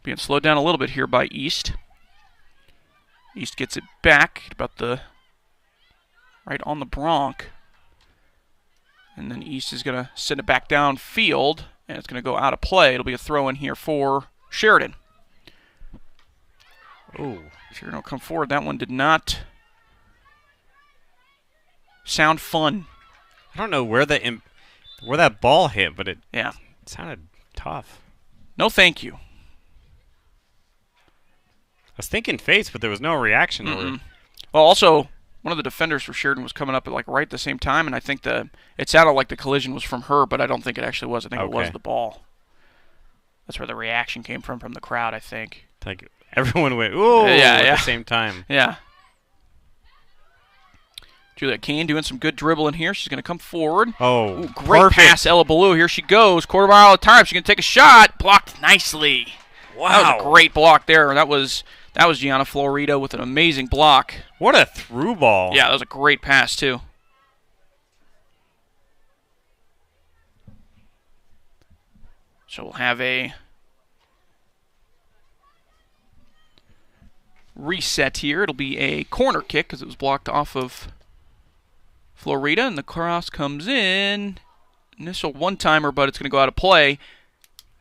being slowed down a little bit here by East. East gets it back about the right on the Bronc. And then East is going to send it back downfield, and it's going to go out of play. It'll be a throw in here for Sheridan. Oh, Sheridan will come forward. That one did not sound fun. I don't know where that ball hit, but it sounded tough. No, thank you. I was thinking face, but there was no reaction. Well, also, one of the defenders for Sheridan was coming up at right at the same time, and I think it sounded like the collision was from her, but I don't think it actually was. I think it was the ball. That's where the reaction came from the crowd, I think. Like everyone went, ooh, at the same time. Yeah. Juliet Kane doing some good dribbling here. She's going to come forward. Oh, ooh, great pass, Ella Ballou. Here she goes. Quarter mile at a time. She's going to take a shot. Blocked nicely. Wow. That was a great block there. That was Gianna Florida with an amazing block. What a through ball. Yeah, that was a great pass, too. So we'll have a reset here. It'll be a corner kick because it was blocked off of Florida, and the cross comes in. Initial one-timer, but it's going to go out of play,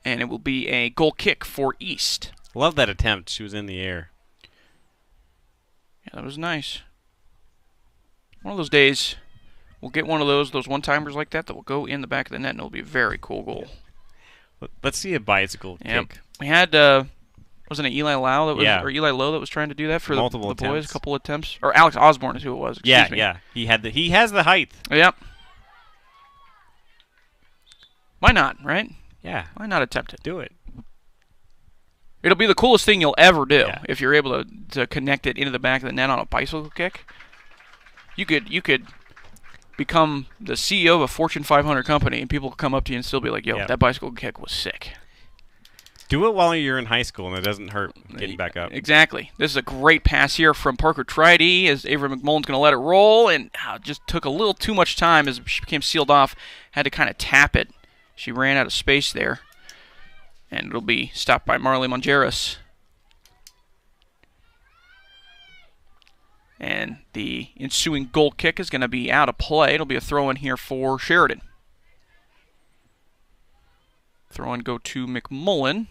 and it will be a goal kick for East. Love that attempt. She was in the air. Yeah, that was nice. One of those days, we'll get one of those one-timers like that will go in the back of the net, and it'll be a very cool goal. Let's see a bicycle kick. We had, wasn't it Eli Lau that was, or Eli Lowe that was trying to do that for the boys? A couple attempts, or Alex Osborne is who it was. Excuse me. Yeah. He has the height. Yep. Why not, right? Yeah. Why not attempt it? Do it. It'll be the coolest thing you'll ever do if you're able to connect it into the back of the net on a bicycle kick. You could become the CEO of a Fortune 500 company, and people will come up to you and still be like, yo, that bicycle kick was sick. Do it while you're in high school, and it doesn't hurt getting back up. Exactly. This is a great pass here from Parker Tridy as Avery McMullen's going to let it roll, and just took a little too much time as she became sealed off. Had to kind of tap it. She ran out of space there. And it'll be stopped by Marley Mongeras. And the ensuing goal kick is going to be out of play. It'll be a throw-in here for Sheridan. Throw-in go to McMullen.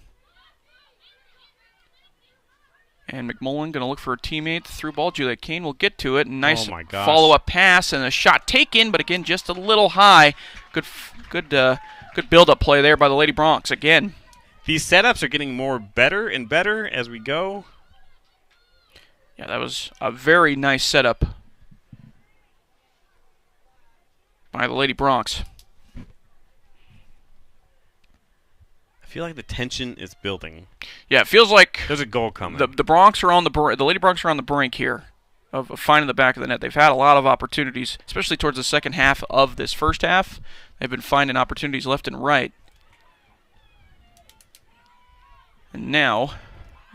And McMullen going to look for a teammate. Through ball. Juliet Kane will get to it. Nice follow-up pass and a shot taken, but again, just a little high. Good build-up play there by the Lady Broncs again. These setups are getting better and better as we go. Yeah, that was a very nice setup by the Lady Broncs. I feel like the tension is building. Yeah, it feels like there's a goal coming. The Broncs are on the Lady Broncs are on the brink here of finding the back of the net. They've had a lot of opportunities, especially towards the second half of this first half. They've been finding opportunities left and right. And now,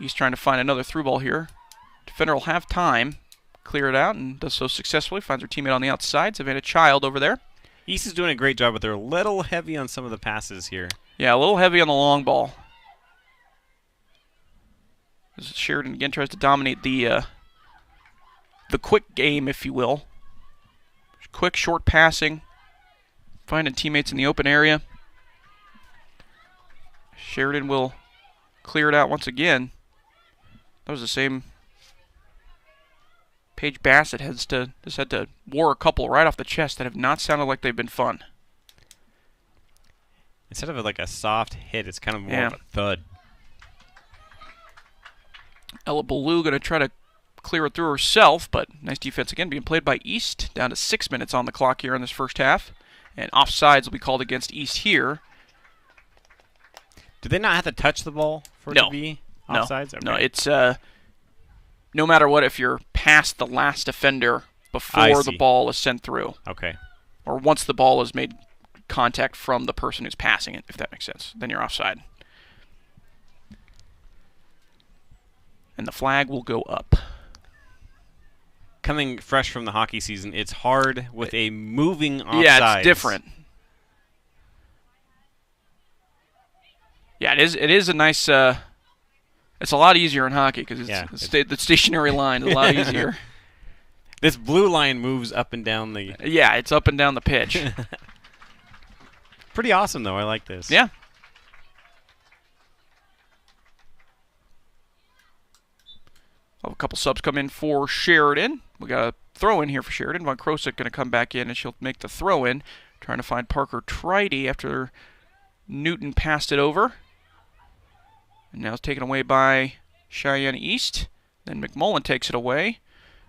he's trying to find another through ball here. Defender will have time, clear it out, and does so successfully. Finds her teammate on the outside, Savannah Child over there. East is doing a great job, but they're a little heavy on some of the passes here. Yeah, a little heavy on the long ball. As Sheridan again tries to dominate the quick game, if you will. Quick, short passing. Finding teammates in the open area. Sheridan will clear it out once again. That was the same. Paige Bassett just had to war a couple right off the chest that have not sounded like they've been fun. Instead of like a soft hit, it's kind of more of a thud. Ella Ballou going to try to clear it through herself, but nice defense again being played by East. Down to 6 minutes on the clock here in this first half. And offsides will be called against East here. Do they not have to touch the ball for it to be offsides? No, it's no matter what, if you're past the last defender before the ball is sent through. Okay. Or once the ball has made contact from the person who's passing it, if that makes sense, then you're offside. And the flag will go up. Coming fresh from the hockey season, it's hard with a moving offsides. Yeah, it's different. Yeah, it is a nice. It's a lot easier in hockey because the stationary line is a lot easier. This blue line moves up and down the. Yeah, it's up and down the pitch. Pretty awesome, though. I like this. Yeah. I'll have a couple subs come in for Sheridan. We got a throw in here for Sheridan. Von Krosek going to come back in, and she'll make the throw in, trying to find Parker Tridy after Newton passed it over. And now it's taken away by Cheyenne East. Then McMullen takes it away.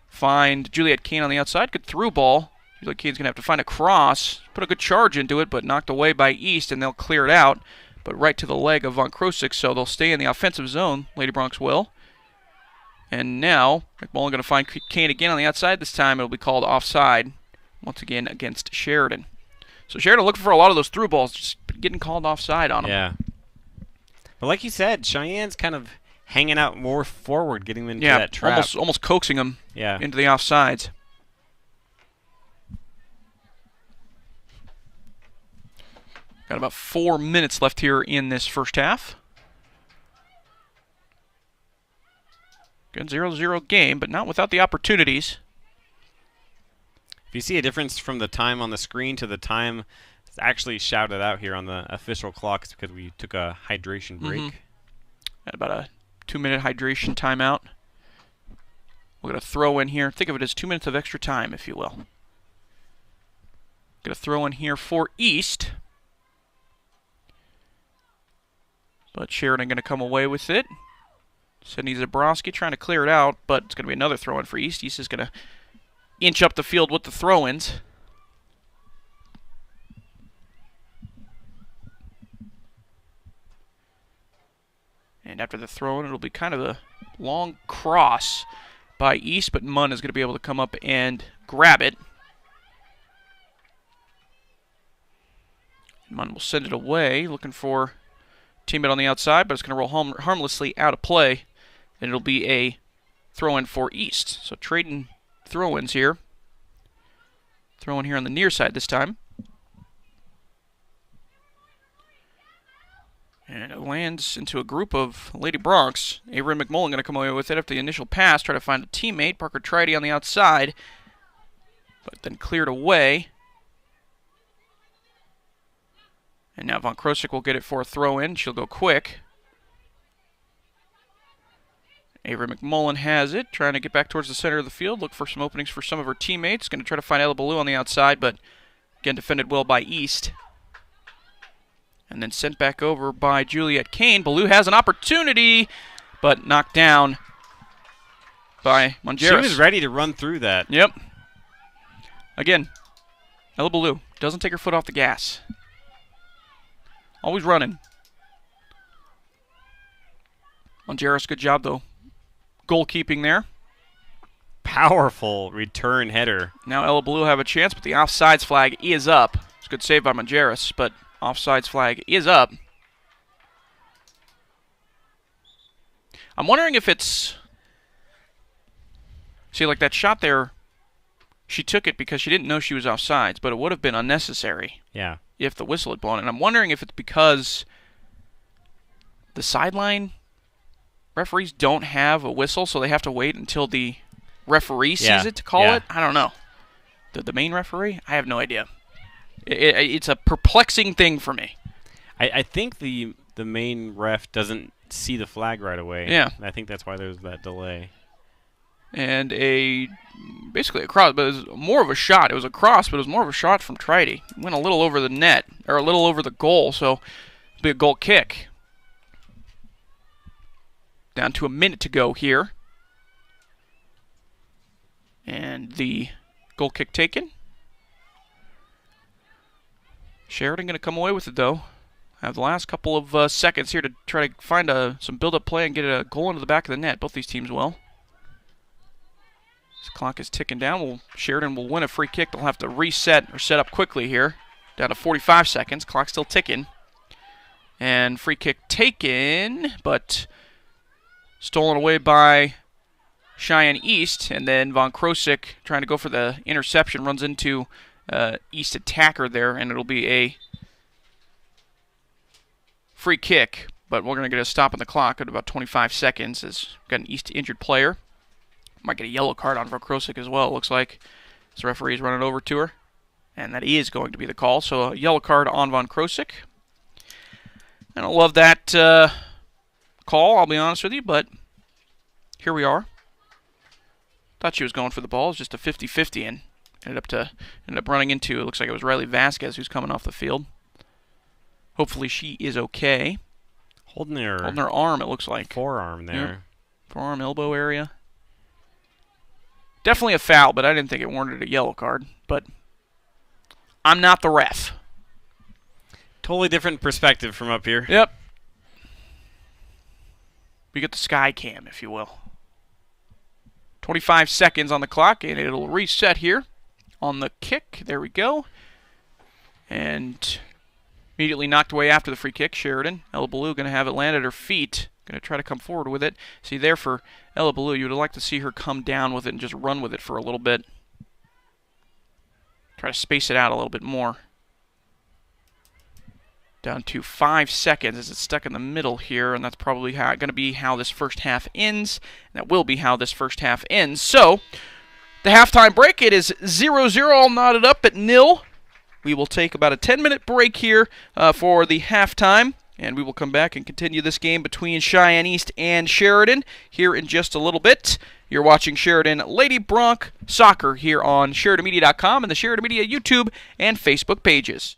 Find Juliet Kane on the outside. Good through ball. Juliet Kane's going to have to find a cross. Put a good charge into it, but knocked away by East, and they'll clear it out. But right to the leg of Von Krosek, so they'll stay in the offensive zone. Lady Bronx will. And now McMullen going to find Kane again on the outside. This time it'll be called offside once again against Sheridan. So Sheridan looking for a lot of those through balls, just getting called offside on them. Yeah. But like you said, Cheyenne's kind of hanging out more forward, getting them into that trap. Almost coaxing them into the offsides. Got about 4 minutes left here in this first half. Good 0-0 game, but not without the opportunities. If you see a difference from the time on the screen to the time it's actually shouted out here on the official clock, it's because we took a hydration break. Had about a 2-minute hydration timeout. We're going to throw in here. Think of it as 2 minutes of extra time, if you will. Going to throw in here for East. But Sheridan going to come away with it. Sydney Zabrowski trying to clear it out, but it's going to be another throw-in for East. East is going to inch up the field with the throw-ins. And after the throw-in, it'll be kind of a long cross by East, but Munn is going to be able to come up and grab it. Munn will send it away, looking for teammate on the outside, but it's going to roll harmlessly out of play. And it'll be a throw-in for East. So trading throw-ins here. Throw-in here on the near side this time. And it lands into a group of Lady Bronx. Avery McMullen going to come away with it after the initial pass. Try to find a teammate. Parker Tridy on the outside. But then cleared away. And now Von Krosek will get it for a throw-in. She'll go quick. Avery McMullen has it, trying to get back towards the center of the field, look for some openings for some of her teammates. Going to try to find Ella Ballou on the outside, but again defended well by East. And then sent back over by Juliet Kane. Ballou has an opportunity, but knocked down by Mongeris. She was ready to run through that. Yep. Again, Ella Ballou doesn't take her foot off the gas. Always running. Mongeris, good job, though. Goalkeeping there. Powerful return header. Now Ella Ballou have a chance, but the offsides flag is up. It's a good save by Mongeris, but offsides flag is up. I'm wondering if it's... See, like that shot there, she took it because she didn't know she was offsides, but it would have been unnecessary. Yeah. If the whistle had blown. And I'm wondering if it's because the sideline referees don't have a whistle, so they have to wait until the referee sees it to call it. I don't know. The main referee? I have no idea. It's a perplexing thing for me. I think the main ref doesn't see the flag right away. Yeah. I think that's why there's that delay. And basically a cross, but it was more of a shot. It was a cross, but it was more of a shot from Tridy. It went a little over the net, or a little over the goal, so it'll be a goal kick. Down to a minute to go here. And the goal kick taken. Sheridan going to come away with it, though. Have the last couple of seconds here to try to find some build-up play and get a goal into the back of the net. Both these teams will. This clock is ticking down. Sheridan will win a free kick. They'll have to reset or set up quickly here. Down to 45 seconds. Clock still ticking. And free kick taken, but Stolen away by Cheyenne East, and then Von Krosik trying to go for the interception, runs into East attacker there, and it'll be a free kick. But we're going to get a stop on the clock at about 25 seconds as we've got an East injured player. Might get a yellow card on Von Krosik as well, it looks like. As the referee is running over to her. And that is going to be the call. So a yellow card on Von Krosik. I don't love that call, I'll be honest with you, but here we are. Thought she was going for the ball. It was just a 50-50 and ended up running into, it looks like it was Riley Vasquez who's coming off the field. Hopefully she is okay. Holding her arm, it looks like. Forearm there. Yeah. Forearm, elbow area. Definitely a foul, but I didn't think it warranted a yellow card. But I'm not the ref. Totally different perspective from up here. Yep. We get the sky cam, if you will. 25 seconds on the clock, and it'll reset here on the kick. There we go. And immediately knocked away after the free kick. Sheridan. Ella Ballou going to have it land at her feet. Going to try to come forward with it. See there for Ella Ballou, you would like to see her come down with it and just run with it for a little bit. Try to space it out a little bit more. Down to 5 seconds as it's stuck in the middle here, and that's probably going to be how this first half ends. And that will be how this first half ends. So, the halftime break, it is 0-0, all knotted up at 0. We will take about a 10-minute break here for the halftime, and we will come back and continue this game between Cheyenne East and Sheridan here in just a little bit. You're watching Sheridan Lady Bronc Soccer here on SheridanMedia.com and the Sheridan Media YouTube and Facebook pages.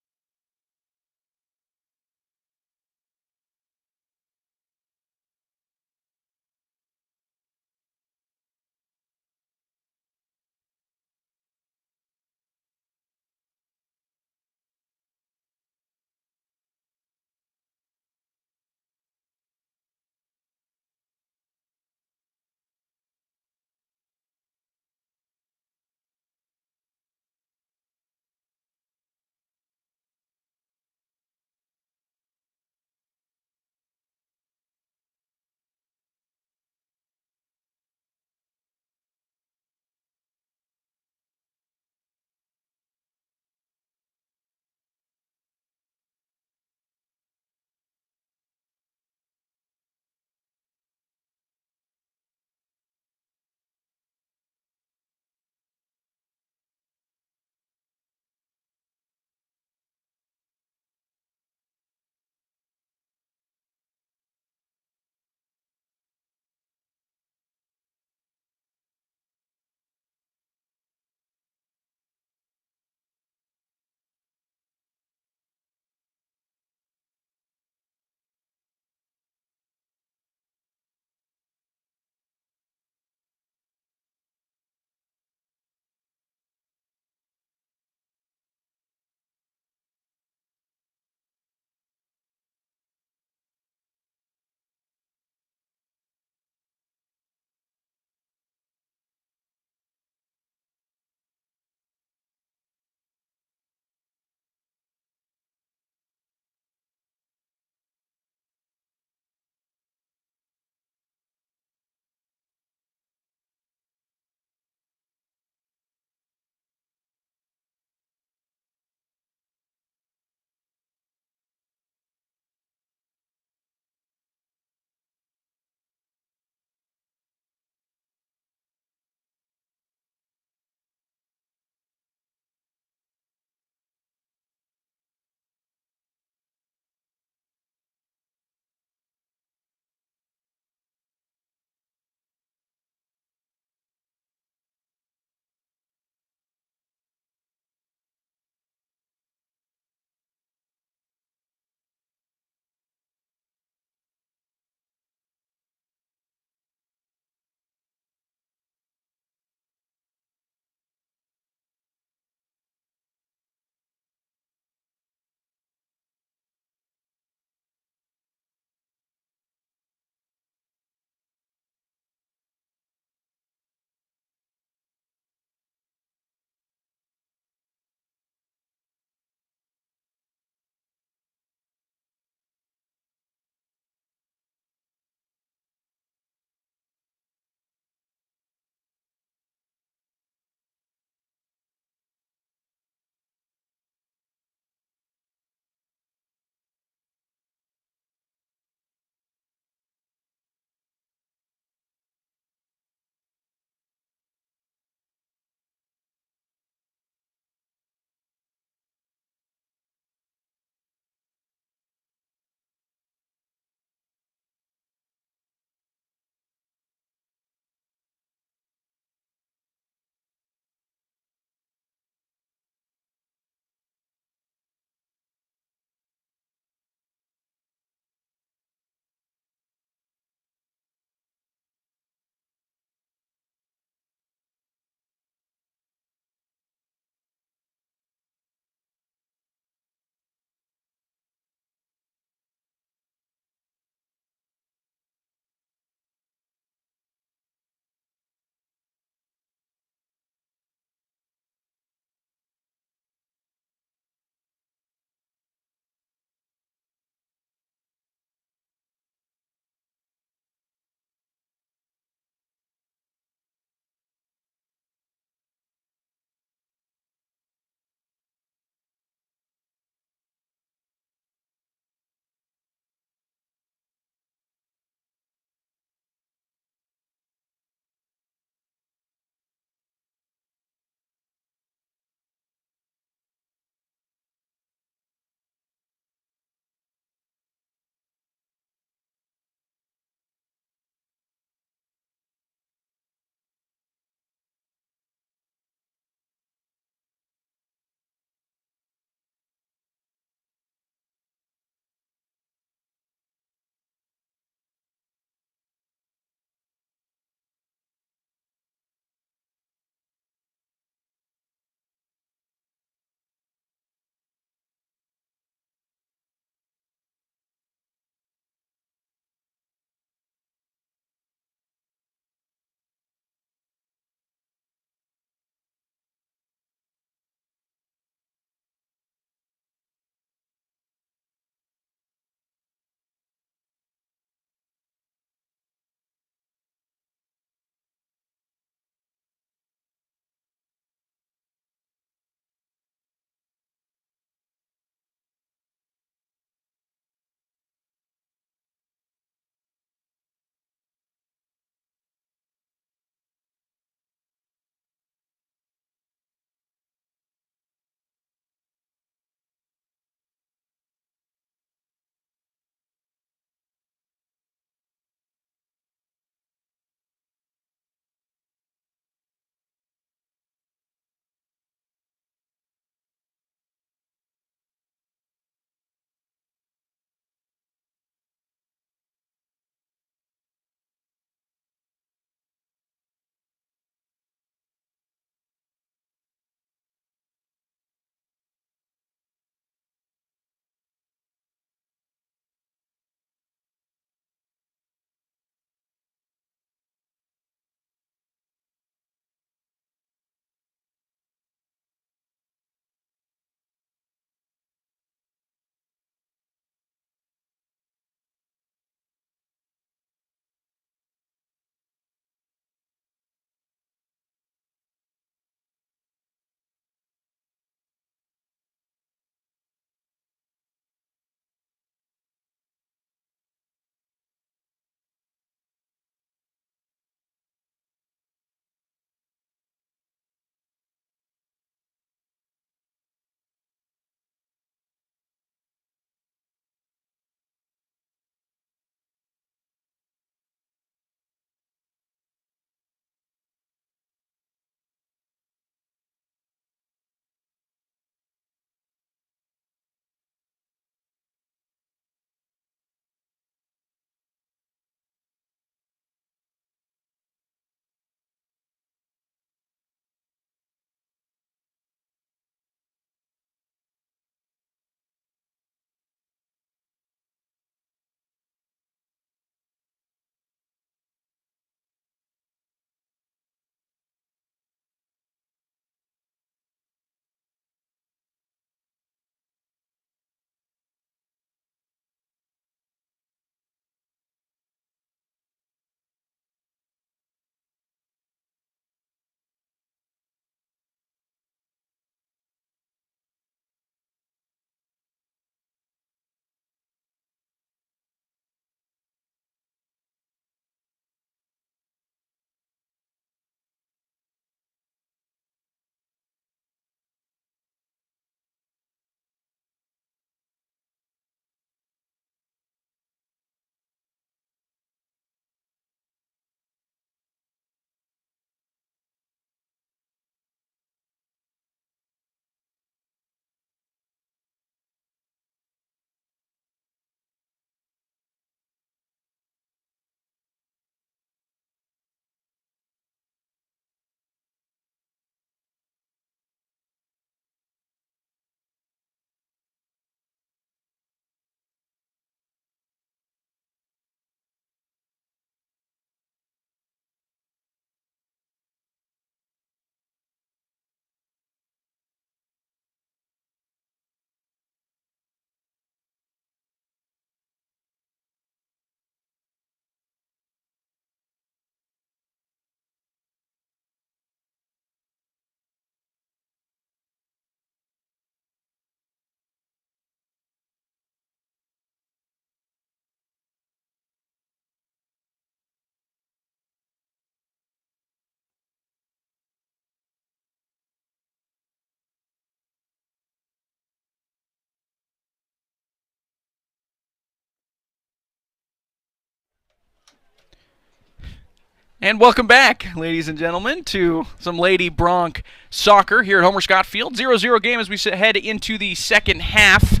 And welcome back, ladies and gentlemen, to some Lady Bronc soccer here at Homer Scott Field. 0-0 game as we head into the second half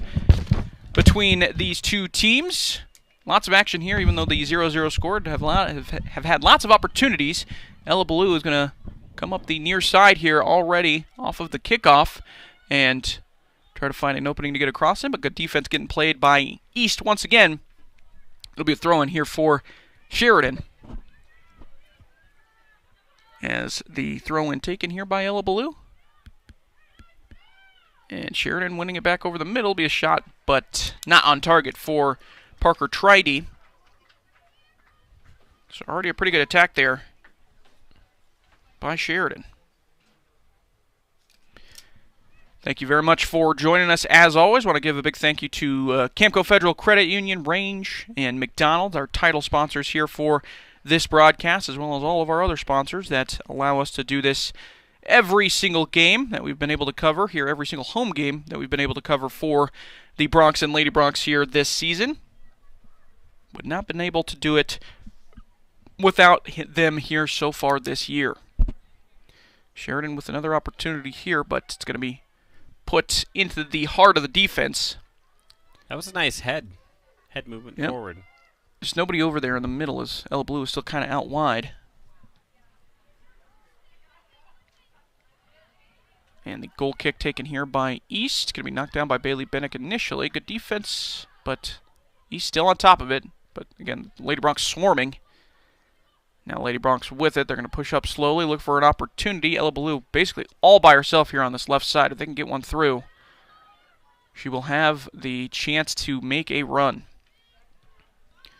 between these two teams. Lots of action here, even though the 0-0 scored have had lots of opportunities. Ella Blue is going to come up the near side here already off of the kickoff and try to find an opening to get across him, but good defense getting played by East once again. It'll be a throw-in here for Sheridan. As the throw-in taken here by Ella Blue. And Sheridan winning it back over the middle. Will be a shot, but not on target for Parker Tridy. So already a pretty good attack there by Sheridan. Thank you very much for joining us. As always, I want to give a big thank you to Camco Federal Credit Union, Range, and McDonald's, our title sponsors here for this broadcast, as well as all of our other sponsors that allow us to do this every single game that we've been able to cover here, every single home game that we've been able to cover for the Broncs and Lady Broncs here this season. Would not been able to do it without them here so far this year. Sheridan with another opportunity here, but it's going to be put into the heart of the defense. That was a nice head movement forward. There's nobody over there in the middle as Ella Blue is still kind of out wide. And the goal kick taken here by East. Going to be knocked down by Bailey Bennick initially. Good defense, but East still on top of it. But again, Lady Broncs swarming. Now Lady Broncs with it. They're going to push up slowly, look for an opportunity. Ella Blue basically all by herself here on this left side. If they can get one through, she will have the chance to make a run.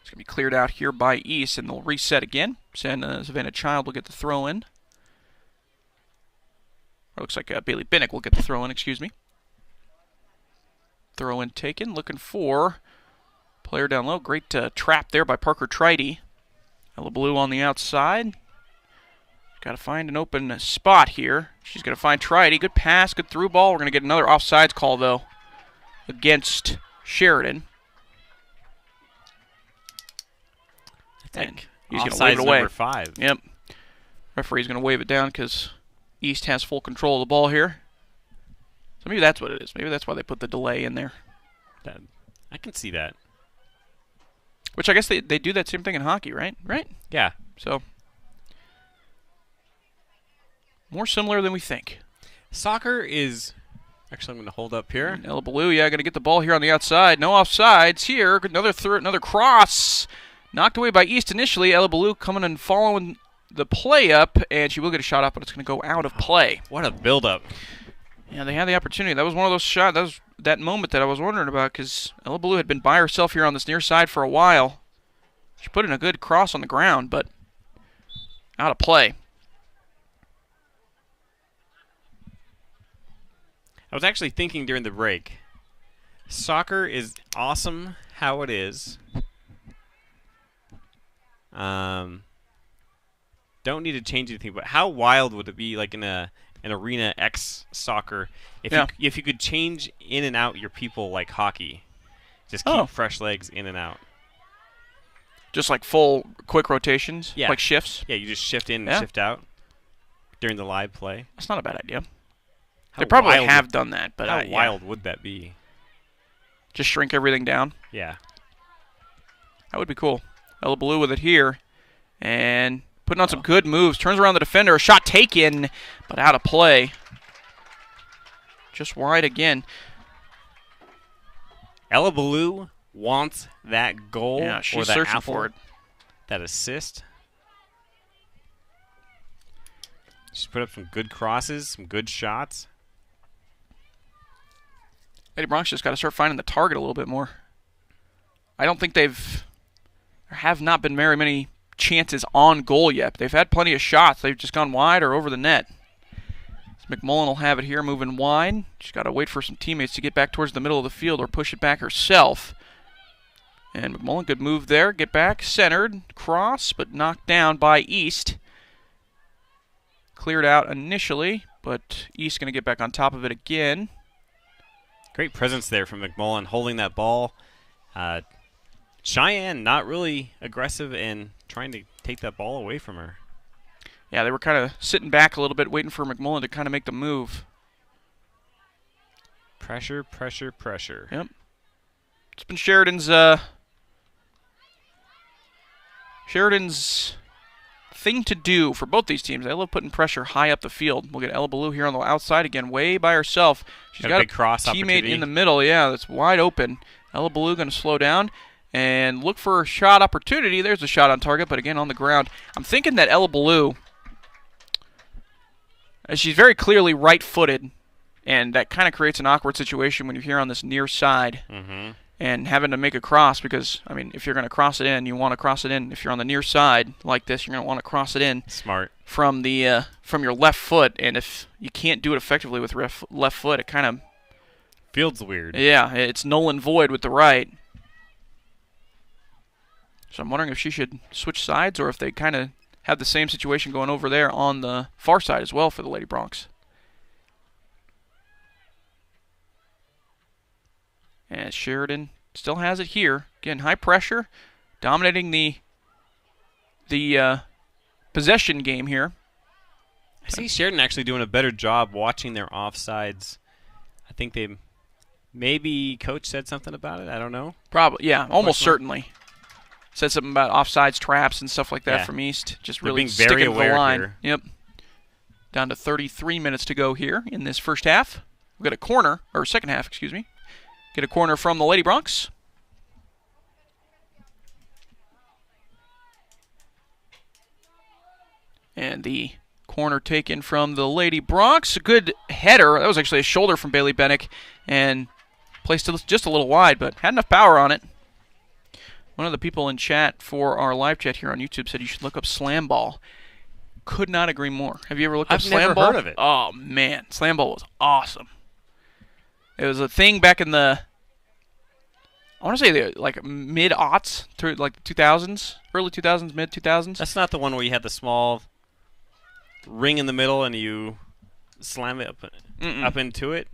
It's going to be cleared out here by East, and they'll reset again. Savannah Child will get the throw in. Or looks like Bailey Bennick will get the throw in, excuse me. Throw in taken, looking for player down low. Great trap there by Parker Tridy. Ella Blue on the outside. Got to find an open spot here. She's going to find Tridy. Good pass, good through ball. We're going to get another offsides call, though, against Sheridan. And he's going to wave it away. Number 5. Yep. Referee's going to wave it down because East has full control of the ball here. So maybe that's what it is. Maybe that's why they put the delay in there. I can see that. Which I guess they do that same thing in hockey, right? Right? Yeah. So more similar than we think. Soccer is... Actually, I'm going to hold up here. Ella Blue, yeah, going to get the ball here on the outside. No offsides here. Another cross. Knocked away by East initially. Ella Blue coming and following the play up, and she will get a shot up, but it's going to go out of play. What a build-up. Yeah, they had the opportunity. That was one of those shots. That was that moment that I was wondering about because Ella Blue had been by herself here on this near side for a while. She put in a good cross on the ground, but out of play. I was actually thinking during the break, soccer is awesome how it is. Don't need to change anything, but how wild would it be like in an Arena X soccer if you could change in and out your people like hockey? Just keep fresh legs in and out. Just like full quick rotations? Yeah. Like shifts? Yeah, you just shift in and shift out during the live play. That's not a bad idea. They probably have done that, but how wild would that be? Just shrink everything down? Yeah. That would be cool. Ella Blue with it here. And putting on some good moves. Turns around the defender. A shot taken, but out of play. Just wide again. Ella Blue wants that goal. Yeah, she's or that searching apple, for it. That assist. She's put up some good crosses, some good shots. Lady Broncs just got to start finding the target a little bit more. I don't think there have not been very many chances on goal yet. They've had plenty of shots. They've just gone wide or over the net. So McMullen will have it here, moving wide. She's got to wait for some teammates to get back towards the middle of the field or push it back herself. And McMullen, good move there. Get back, centered, cross, but knocked down by East. Cleared out initially, but East going to get back on top of it again. Great presence there from McMullen, holding that ball. Cheyenne not really aggressive and trying to take that ball away from her. Yeah, they were kind of sitting back a little bit, waiting for McMullen to kind of make the move. Pressure, pressure, pressure. Yep. It's been Sheridan's thing to do for both these teams. They love putting pressure high up the field. We'll get Ella Ballou here on the outside again, way by herself. She's got a big cross teammate in the middle. Yeah, that's wide open. Ella Ballou going to slow down and look for a shot opportunity. There's a shot on target, but again on the ground. I'm thinking that Ella Ballou, she's very clearly right-footed, and that kind of creates an awkward situation when you're here on this near side. And having to make a cross because, I mean, if you're going to cross it in, you want to cross it in. If you're on the near side like this, you're going to want to cross it in. Smart. From your left foot, and if you can't do it effectively with left foot, it kind of feels weird. Yeah, it's null and void with the right. So I'm wondering if she should switch sides or if they kind of have the same situation going over there on the far side as well for the Lady Broncs. And Sheridan still has it here. Again, high pressure, dominating the possession game here. I see Sheridan actually doing a better job watching their offsides. I think maybe coach said something about it. I don't know. Probably, yeah, almost certainly. Said something about offsides, traps, and stuff like that from East. Just They're really being very sticking to the line. here. Yep. Down to 33 minutes to go here in this first half. We've got a corner, or second half, excuse me. Get a corner from the Lady Broncs. And the corner taken from the Lady Broncs. A good header. That was actually a shoulder from Bailey Bennick. And placed it just a little wide, but had enough power on it. One of the people in chat for our live chat here on YouTube said you should look up slam ball. Could not agree more. Have you ever looked up slam ball? I've never heard of it. Oh, man. Slam ball was awesome. It was a thing back in the, I want to say like mid-aughts, through like the 2000s, early 2000s, mid-2000s. That's not the one where you had the small ring in the middle and you slam it up into it?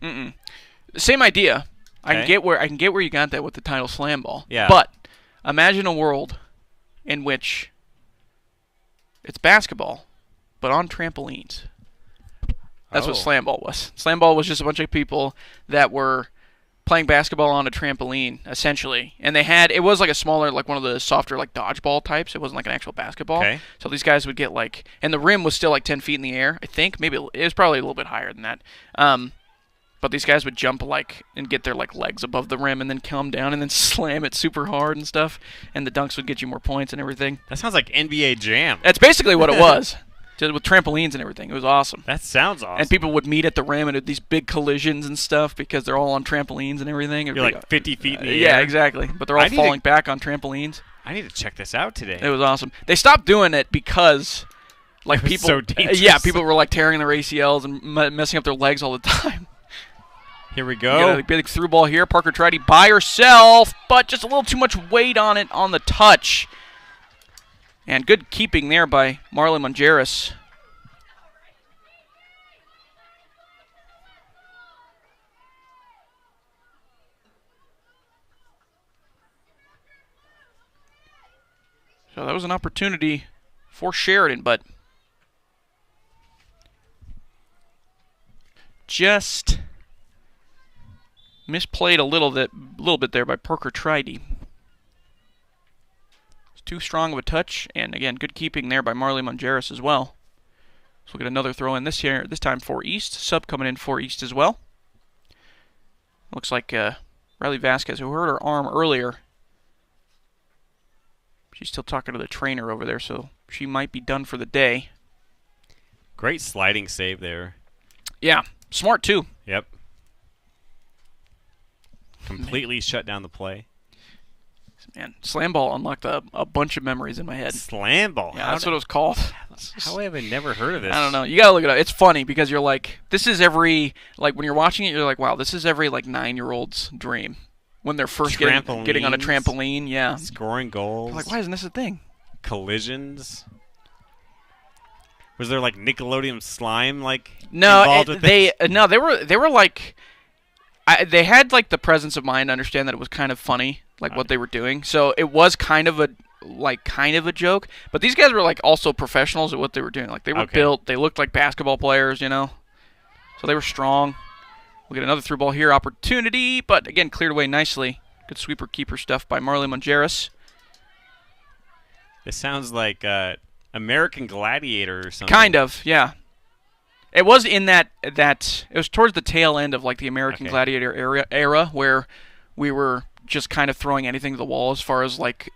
Same idea. Okay. I can get where you got that with the title slam ball. Yeah. But imagine a world in which it's basketball, but on trampolines. That's what slam ball was. Slam ball was just a bunch of people that were playing basketball on a trampoline, essentially. And it was like a smaller, like one of the softer, like dodgeball types. It wasn't like an actual basketball. Okay. So these guys would get like, and the rim was still like 10 feet in the air, I think. Maybe it was probably a little bit higher than that. But these guys would jump like and get their like legs above the rim and then come down and then slam it super hard and stuff. And the dunks would get you more points and everything. That sounds like NBA Jam. That's basically what it was. Just with trampolines and everything. It was awesome. That sounds awesome. And people would meet at the rim and do these big collisions and stuff because they're all on trampolines and everything. You're like 50 feet in the air. Yeah, exactly. But they're all falling back on trampolines. I need to check this out today. It was awesome. They stopped doing it because like people so dangerous. Yeah, people were like tearing their ACLs and messing up their legs all the time. Here we go. A big through ball here. Parker Tridy by herself, but just a little too much weight on it on the touch. And good keeping there by Marlon Mongeris. So that was an opportunity for Sheridan, but just misplayed a little bit there by Parker Tridy. It's too strong of a touch, and again, good keeping there by Marley Mongeris as well. So we'll get another throw in this time for East. Sub coming in for East as well. Looks like Riley Vasquez, who hurt her arm earlier. She's still talking to the trainer over there, so she might be done for the day. Great sliding save there. Yeah, smart too. Yep. Completely shut down the play. Man, slam ball unlocked a bunch of memories in my head. Slam ball? Yeah, that's what it was called. How have I never heard of this? I don't know. You gotta look it up. It's funny because you're like, this is every, like when you're watching it, you're like, wow, this is every like 9-year-old's dream. When they're first getting on a trampoline, yeah. Scoring goals. You're like, why isn't this a thing? Collisions. Was there like Nickelodeon slime like no, involved with this? No, they were like, they had like the presence of mind to understand that it was kind of funny, like what they were doing. So it was kind of like kind of a joke. But these guys were like also professionals at what they were doing. Like they were built. They looked like basketball players, you know. So they were strong. We'll get another through ball here. Opportunity, but again, cleared away nicely. Good sweeper keeper stuff by Marley Mongeris. This sounds like American Gladiator or something. Kind of, yeah. It was in that it was towards the tail end of like the American Gladiator era where we were just kind of throwing anything to the wall as far as like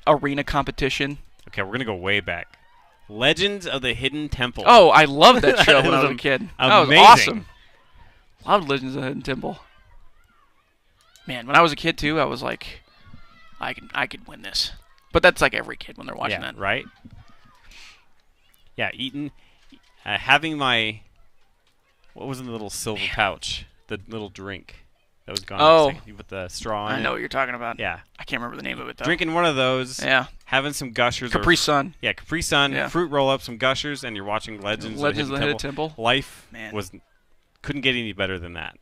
arena competition. Okay, we're going to go way back. Legends of the Hidden Temple. Oh, I loved that show when I was a kid. That was awesome. Loved Legends of the Hidden Temple. Man, when I was a kid too, I was like, I could win this. But that's like every kid when they're watching that. Right? Yeah, having my, what was in the little silver pouch? The little drink that was gone. Oh. You put the straw in I know what you're talking about. Yeah. I can't remember the name of it, though. Drinking one of those. Yeah. Having some Gushers. Capri Sun. Yeah, Capri Sun, Yeah. fruit roll-up, some Gushers, and you're watching Legends of the Hidden Temple. Life couldn't get any better than that.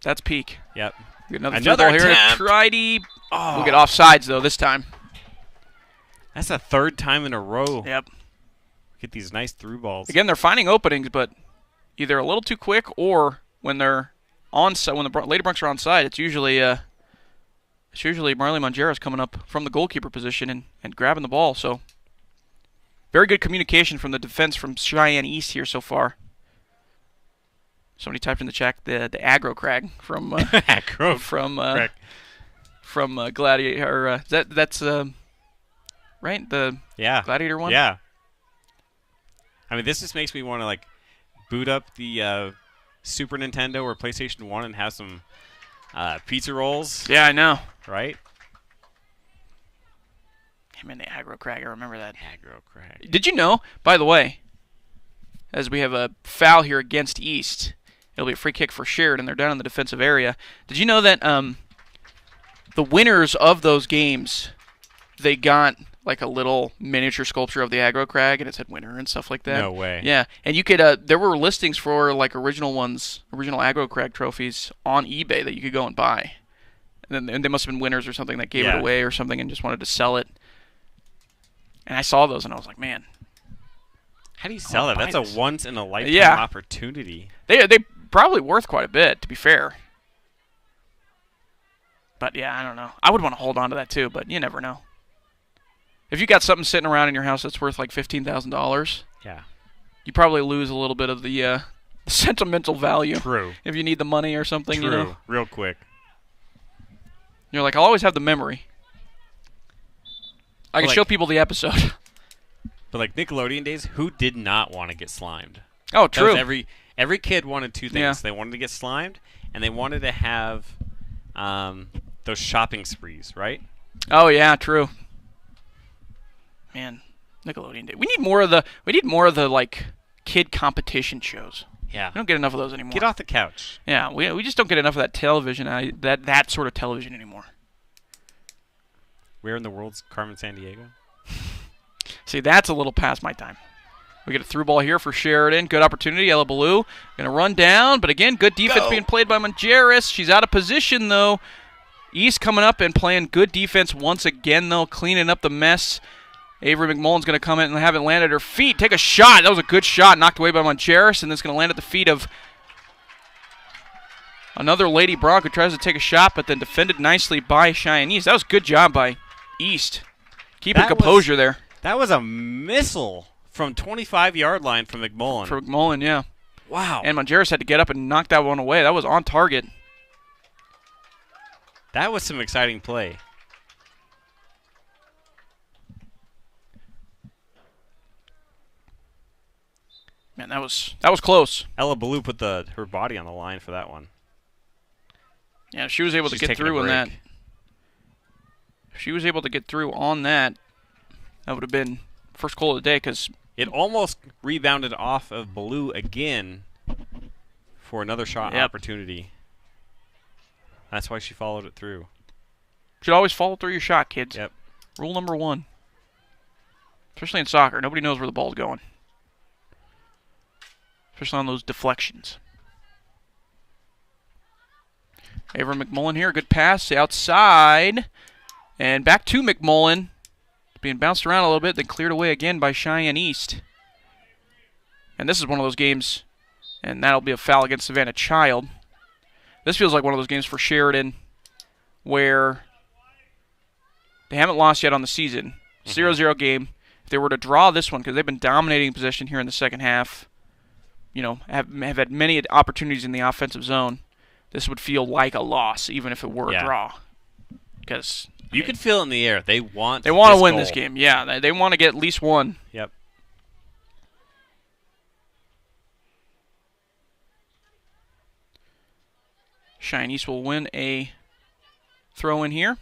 That's peak. Yep. We get another ball here. Tridy. Oh. We'll get offsides, though, this time. That's the third time in a row. Yep. Get these nice through balls. Again, they're finding openings, but either a little too quick or when they're onside, when the Lady Broncs are onside, it's usually Marley Mongeris coming up from the goalkeeper position and grabbing the ball. So very good communication from the defense from Cheyenne East here so far. Somebody typed in the chat the aggro crag from from Gladiator. That's right, the Gladiator one. Yeah. I mean, this just makes me want to like boot up the Super Nintendo or PlayStation 1 and have some pizza rolls. Yeah, I know. Right? Him and the aggro crag. I remember that. Aggro crag. Did you know, by the way, as we have a foul here against East, it'll be a free kick for Sheridan. They're down in the defensive area. Did you know that the winners of those games, they got like a little miniature sculpture of the aggro crag, and it said winner and stuff like that? No way. Yeah, and you could there were listings for like original aggro crag trophies on eBay that you could go and buy. And then they must have been winners or something that gave it away or something and just wanted to sell it. And I saw those and I was like, man, how do you sell that? That's a once in a lifetime opportunity. They probably worth quite a bit, to be fair. But yeah, I don't know. I would want to hold on to that too, but you never know. If you got something sitting around in your house that's worth like $15,000, you probably lose a little bit of the sentimental value. True. If you need the money or something, you know. Real quick. You're like, I'll always have the memory. I can show people the episode. But like Nickelodeon days, who did not want to get slimed? Oh, true. Every kid wanted two things. Yeah. They wanted to get slimed, and they wanted to have those shopping sprees, right? Oh yeah, true. Man, Nickelodeon day. We need more of the like kid competition shows. Yeah. We don't get enough of those anymore. Get off the couch. Yeah, we just don't get enough of that television, that sort of television anymore. Where in the world's Carmen Sandiego? See, that's a little past my time. We get a through ball here for Sheridan. Good opportunity. Ella Ballou going to run down, but again, good defense being played by Mongeris. She's out of position, though. East coming up and playing good defense once again, though, cleaning up the mess. Avery McMullen's going to come in and have it land at her feet. Take a shot. That was a good shot. Knocked away by Mongeris, and it's going to land at the feet of another Lady Bronc who tries to take a shot, but then defended nicely by Cheyenne East. That was a good job by East. Keeping composure there. That was a missile from 25-yard line from McMullen. For McMullen, yeah. Wow. And Mongeris had to get up and knock that one away. That was on target. That was some exciting play. Man, that was close. Ella Ballou put her body on the line for that one. Yeah, she was able to get through on that. If she was able to get through on that, that would have been first goal of the day because it almost rebounded off of Ballou again for another shot opportunity. That's why she followed it through. Should always follow through your shot, kids. Yep. Rule number 1. Especially in soccer. Nobody knows where the ball's going. Especially on those deflections. Avery McMullen here. Good pass. Outside. And back to McMullen. Being bounced around a little bit, then cleared away again by Cheyenne East. And this is one of those games, and that'll be a foul against Savannah Child. This feels like one of those games for Sheridan where they haven't lost yet on the season. 0-0 game. If they were to draw this one, because they've been dominating possession here in the second half, you know, have had many opportunities in the offensive zone, this would feel like a loss, even if it were a draw. Because you could feel it in the air. They want to win this game. Yeah, they want to get at least one. Yep. Cheyenne East will win a throw in here.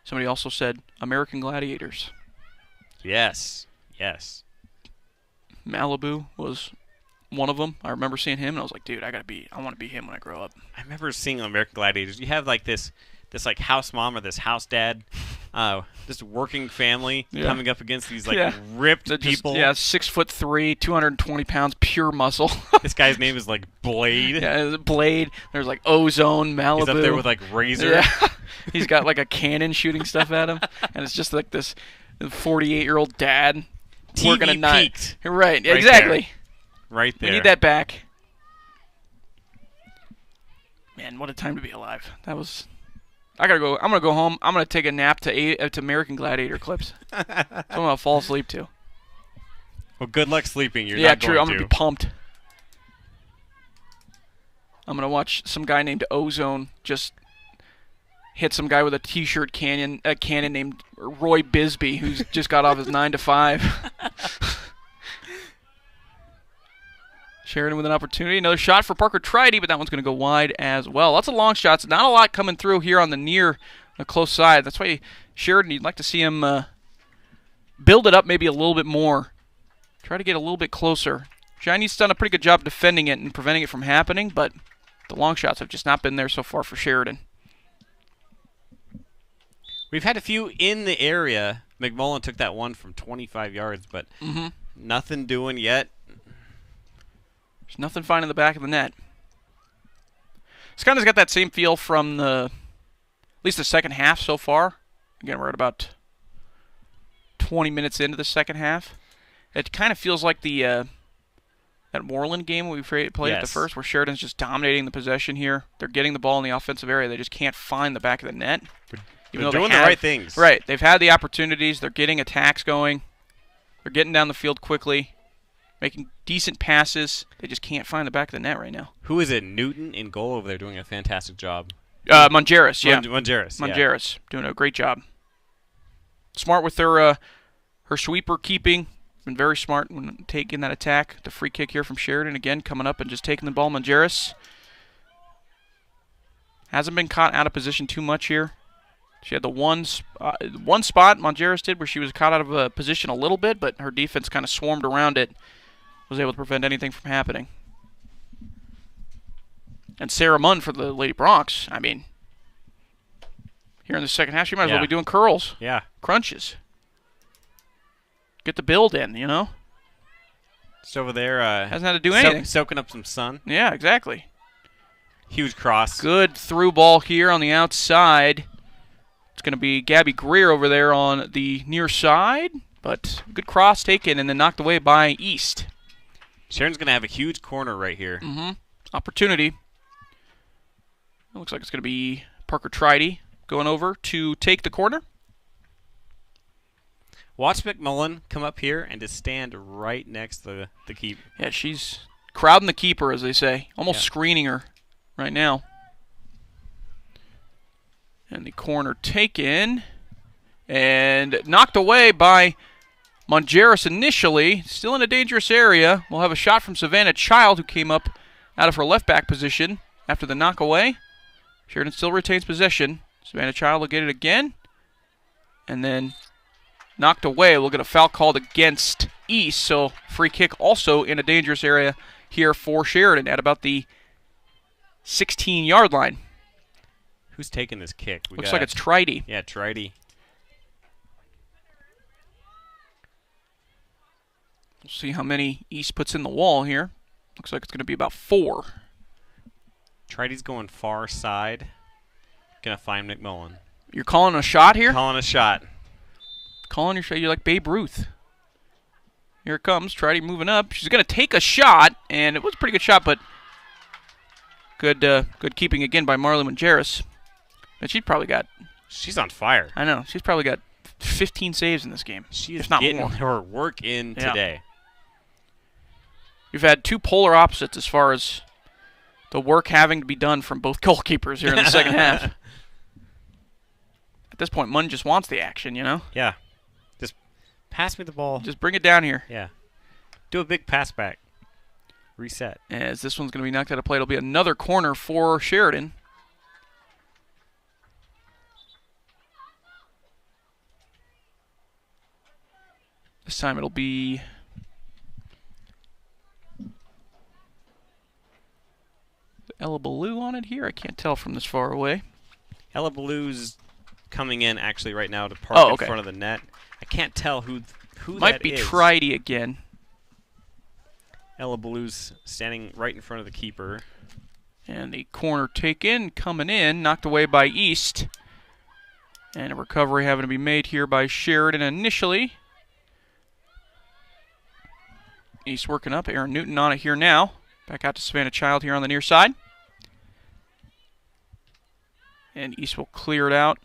Somebody also said American Gladiators. Yes. Yes. Malibu was one of them. I remember seeing him, and I was like, dude, I want to be him when I grow up. I remember seeing American Gladiators. You have like this like house mom or this house dad, this working family coming up against these like ripped people. 6'3", 220 pounds, pure muscle. This guy's name is like Blade. Yeah, Blade. There's like Ozone, Malibu. He's up there with like Razor. Yeah. He's got like a cannon shooting stuff at him, and it's just like this 48-year-old dad working a night. Peaked. Right, exactly. There. Right there. We need that back. Man, what a time to be alive. That was. I gotta go. I'm gonna go home. I'm gonna take a nap to American Gladiator clips. So I'm gonna fall asleep to. Well, good luck sleeping. You're not true. going I'm gonna be pumped. I'm gonna watch some guy named Ozone just hit some guy with a T-shirt cannon named Roy Bisbee, who's just got off his 9 to 5. Sheridan with an opportunity. Another shot for Parker Tridy, but that one's going to go wide as well. Lots of long shots. Not a lot coming through here on the close side. That's why Sheridan, you'd like to see him build it up maybe a little bit more. Try to get a little bit closer. Chinese done a pretty good job defending it and preventing it from happening, but the long shots have just not been there so far for Sheridan. We've had a few in the area. McMullen took that one from 25 yards, but nothing doing yet. There's nothing finding the back of the net. It's kind of got that same feel from at least the second half so far. Again, we're at about 20 minutes into the second half. It kind of feels like that Moreland game we played at the first, where Sheridan's just dominating the possession here. They're getting the ball in the offensive area. They just can't find the back of the net. They're doing the right things. Right. They've had the opportunities. They're getting attacks going. They're getting down the field quickly, making decent passes. They just can't find the back of the net right now. Who is it? Newton in goal over there doing a fantastic job. Mongeris, yeah. Mongeris, doing a great job. Smart with her sweeper keeping. Been very smart when taking that attack. The free kick here from Sheridan again coming up and just taking the ball. Mongeris hasn't been caught out of position too much here. She had the one spot Mongeris did where she was caught out of position a little bit, but her defense kind of swarmed around it, was able to prevent anything from happening. And Sarah Munn for the Lady Broncs, I mean, here in the second half, she might as well be doing curls. Yeah. Crunches. Get the build in, you know? Just over there. Hasn't had to do anything. Soaking up some sun. Yeah, exactly. Huge cross. Good through ball here on the outside. It's going to be Gabby Greer over there on the near side, but good cross taken and then knocked away by East. Sheridan's going to have a huge corner right here. Opportunity. It looks like it's going to be Parker Tridy going over to take the corner. Watch McMullen come up here and just stand right next to the keeper. Yeah, she's crowding the keeper, as they say, almost screening her right now. And the corner taken and knocked away by Mongeris initially. Still in a dangerous area. We'll have a shot from Savannah Child, who came up out of her left back position after the knock away. Sheridan still retains possession. Savannah Child will get it again. And then knocked away. We'll get a foul called against East. So free kick also in a dangerous area here for Sheridan at about the 16-yard line. Who's taking this kick? Looks like it's Tridy. Yeah, Tridy. We'll see how many East puts in the wall here. Looks like it's going to be about 4. Tridy's going far side. Going to find McMullen. You're calling a shot here? Calling a shot. Calling your shot. You're like Babe Ruth. Here it comes. Tridy moving up. She's going to take a shot, and it was a pretty good shot, but good keeping again by Marley Manjaris. And She's on fire. I know. She's probably got 15 saves in this game. She is if not getting more. her work in today. We've had two polar opposites as far as the work having to be done from both goalkeepers here in the second half. At this point, Munn just wants the action, you know? Yeah. Just pass me the ball. Just bring it down here. Yeah. Do a big pass back. Reset. As this one's going to be knocked out of play, it'll be another corner for Sheridan. This time it'll be Ella Ballou on it here. I can't tell from this far away. Ella Ballou's coming in actually right now to park in front of the net. I can't tell who might that be is. Tridy again. Ella Ballou's standing right in front of the keeper. And the corner taken, coming in, knocked away by East. And a recovery having to be made here by Sheridan initially. East working up. Aaron Newton on it here now. Back out to Savannah Child here on the near side. And East will clear it out.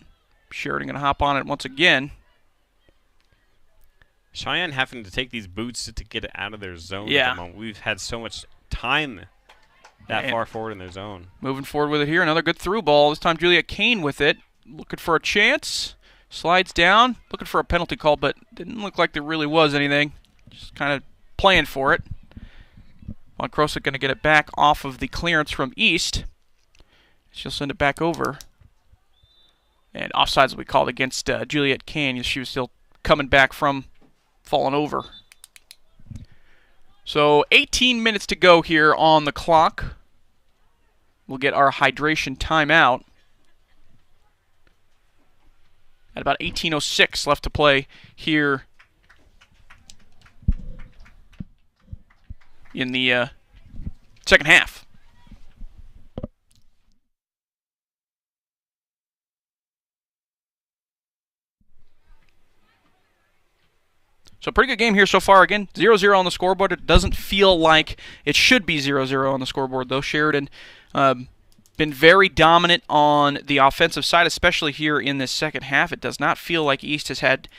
Sheridan going to hop on it once again. Cheyenne having to take these boots to get it out of their zone Yeah. at the moment. We've had so much time that far forward in their zone. Moving forward with it here. Another good through ball. This time Juliet Kane with it. Looking for a chance. Slides down. Looking for a penalty call, but didn't look like there really was anything. Just kind of playing for it. Von Krosik going to get it back off of the clearance from East. She'll send it back over. And offsides will be called against Juliet Kane. She was still coming back from falling over. So 18 minutes to go here on the clock. We'll get our hydration timeout. At about 18:06 left to play here in the second half. So pretty good game here so far. Again, 0-0 on the scoreboard. It doesn't feel like it should be 0-0 on the scoreboard, though. Sheridan been very dominant on the offensive side, especially here in this second half. It does not feel like East has had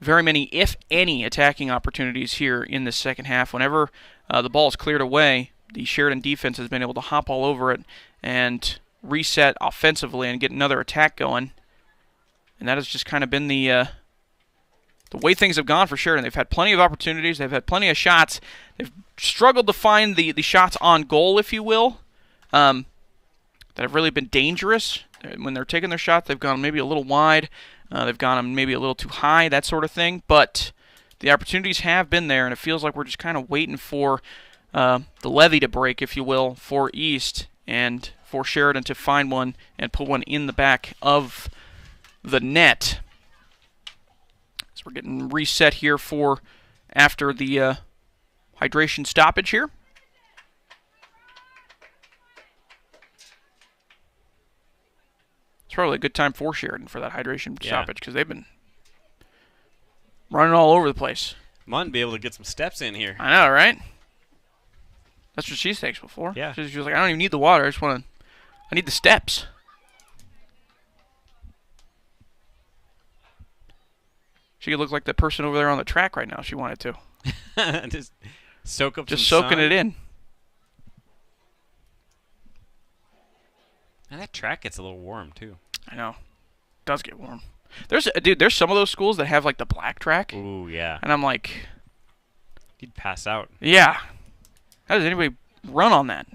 very many, if any, attacking opportunities here in this second half. Whenever the ball is cleared away, the Sheridan defense has been able to hop all over it and reset offensively and get another attack going. And that has just kind of been the way things have gone for Sheridan. They've had plenty of opportunities. They've had plenty of shots. They've struggled to find the shots on goal, if you will, that have really been dangerous. When they're taking their shots, they've gone maybe a little wide. They've gone maybe a little too high, that sort of thing. But the opportunities have been there, and it feels like we're just kind of waiting for the levee to break, if you will, for East and for Sheridan to find one and put one in the back of the net. So we're getting reset here for after the hydration stoppage here. It's probably a good time for Sheridan for that hydration stoppage because they've been running all over the place. Munn be able to get some steps in here. I know, right? That's what she's thankful for. Yeah. She was like, I don't even need the water. I need the steps. She could look like the person over there on the track right now if she wanted to. Just soak up Just some soaking sun. it in. And that track gets a little warm, too. I know. It does get warm. There's some of those schools that have like the black track. Ooh, yeah. And I'm like, You'd pass out. yeah. How does anybody run on that?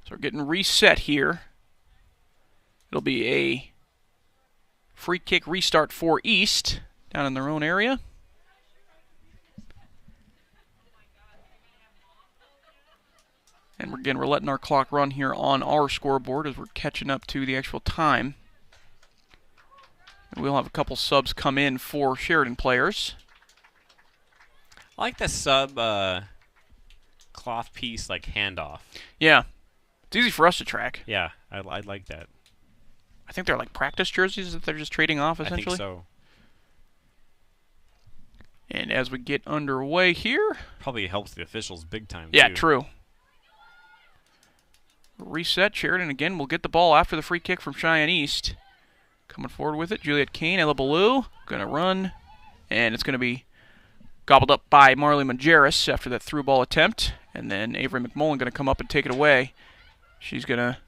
So we're getting reset here. It'll be a free kick restart for East down in their own area. And we're letting our clock run here on our scoreboard as we're catching up to the actual time. And we'll have a couple subs come in for Sheridan players. I like the sub cloth piece like handoff. Yeah. It's easy for us to track. Yeah, I like that. I think they're like practice jerseys that they're just trading off, essentially. I think so. And as we get underway here. Probably helps the officials big time, Yeah, too. true. Reset. Sheridan again will get the ball after the free kick from Cheyenne East. Coming forward with it. Juliet Kane, Ella Ballou. Going to run. And it's going to be gobbled up by Marley Majerus after that through ball attempt. And then Avery McMullen going to come up and take it away. She's going to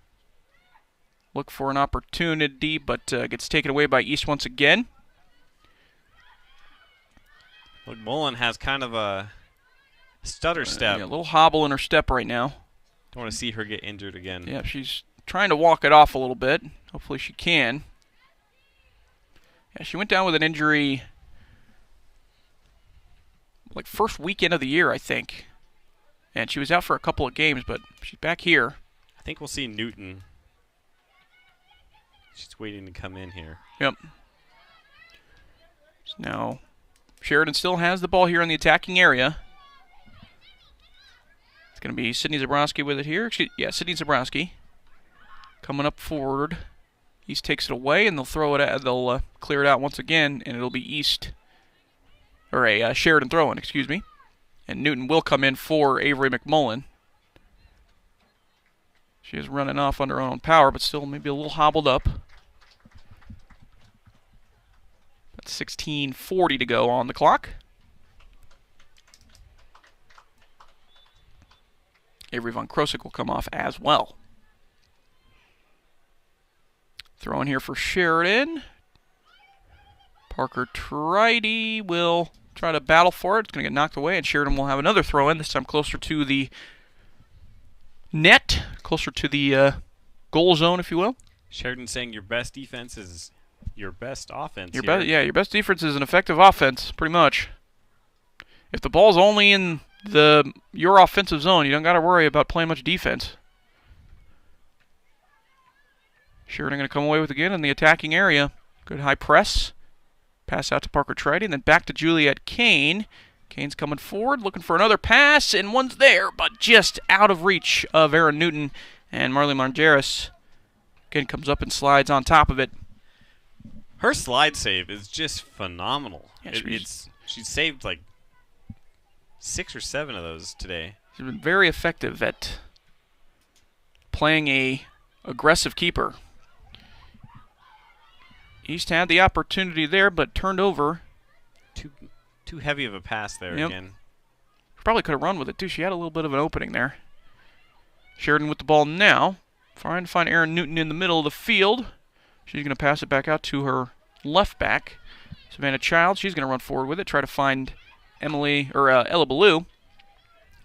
look for an opportunity, but gets taken away by East once again. McMullen has kind of a stutter step. Yeah, a little hobble in her step right now. Don't want to see her get injured again. Yeah, she's trying to walk it off a little bit. Hopefully she can. Yeah, she went down with an injury like first weekend of the year, I think. And she was out for a couple of games, but she's back here. I think we'll see Newton. She's waiting to come in here. Yep. So now Sheridan still has the ball here in the attacking area. It's going to be Sydney Zabrowski with it here. Sydney Zabrowski coming up forward. East takes it away, and they'll throw it out. They'll clear it out once again, and it'll be East, or a Sheridan throw-in, excuse me. And Newton will come in for Avery McMullen. She is running off under her own power, but still maybe a little hobbled up. That's 16:40 to go on the clock. Avery Von Krosik will come off as well. Throw in here for Sheridan. Parker Tridy will try to battle for it. It's going to get knocked away, and Sheridan will have another throw in, this time closer to the net, closer to the goal zone, if you will. Sheridan saying your best defense is your best offense. Your best defense is an effective offense, pretty much. If the ball's only in your offensive zone, you don't got to worry about playing much defense. Sheridan going to come away with it again in the attacking area. Good high press. Pass out to Parker Tridy, and then back to Juliet Kane. Kane's coming forward, looking for another pass, and one's there, but just out of reach of Aaron Newton. And Marley Margeris again comes up and slides on top of it. Her slide save is just phenomenal. Yeah, she's saved like 6 or 7 of those today. She's been very effective at playing a aggressive keeper. East had the opportunity there, but turned over. Too heavy of a pass there again. Probably could have run with it, too. She had a little bit of an opening there. Sheridan with the ball now. Trying to find Aaron Newton in the middle of the field. She's going to pass it back out to her left back. Savannah Child, she's going to run forward with it. Try to find Ella Ballou.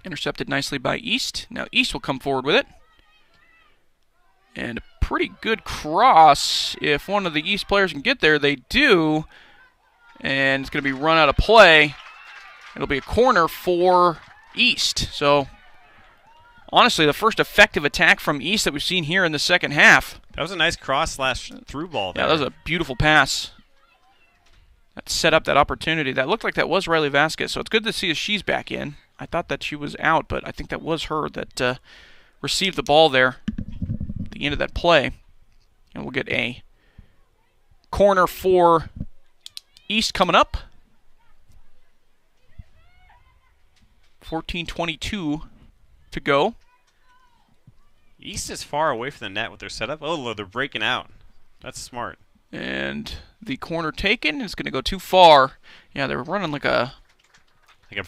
Intercepted nicely by East. Now East will come forward with it. And a pretty good cross. If one of the East players can get there, they do. And it's going to be run out of play. It'll be a corner for East. So, honestly, the first effective attack from East that we've seen here in the second half. That was a nice cross/through ball there. Yeah, that was a beautiful pass. That set up that opportunity. That looked like that was Riley Vasquez, so it's good to see as she's back in. I thought that she was out, but I think that was her that received the ball there at the end of that play. And we'll get a corner for East coming up. 14:22 to go. East is far away from the net with their setup. Oh, they're breaking out. That's smart. And the corner taken is going to go too far. Yeah, they were running like a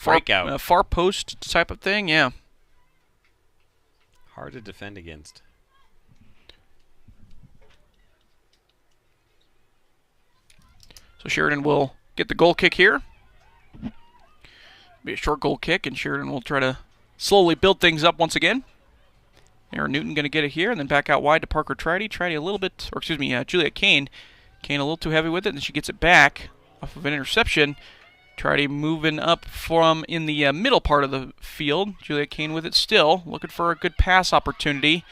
breakout. A far post type of thing, yeah. Hard to defend against. So Sheridan will get the goal kick here. Be a short goal kick, and Sheridan will try to slowly build things up once again. Aaron Newton going to get it here, and then back out wide to Parker Tridy. Tridy a little bit, or excuse me, Juliet Kane. Kane a little too heavy with it, and she gets it back off of an interception. Tridy moving up from in the middle part of the field. Juliet Kane with it still, looking for a good pass opportunity,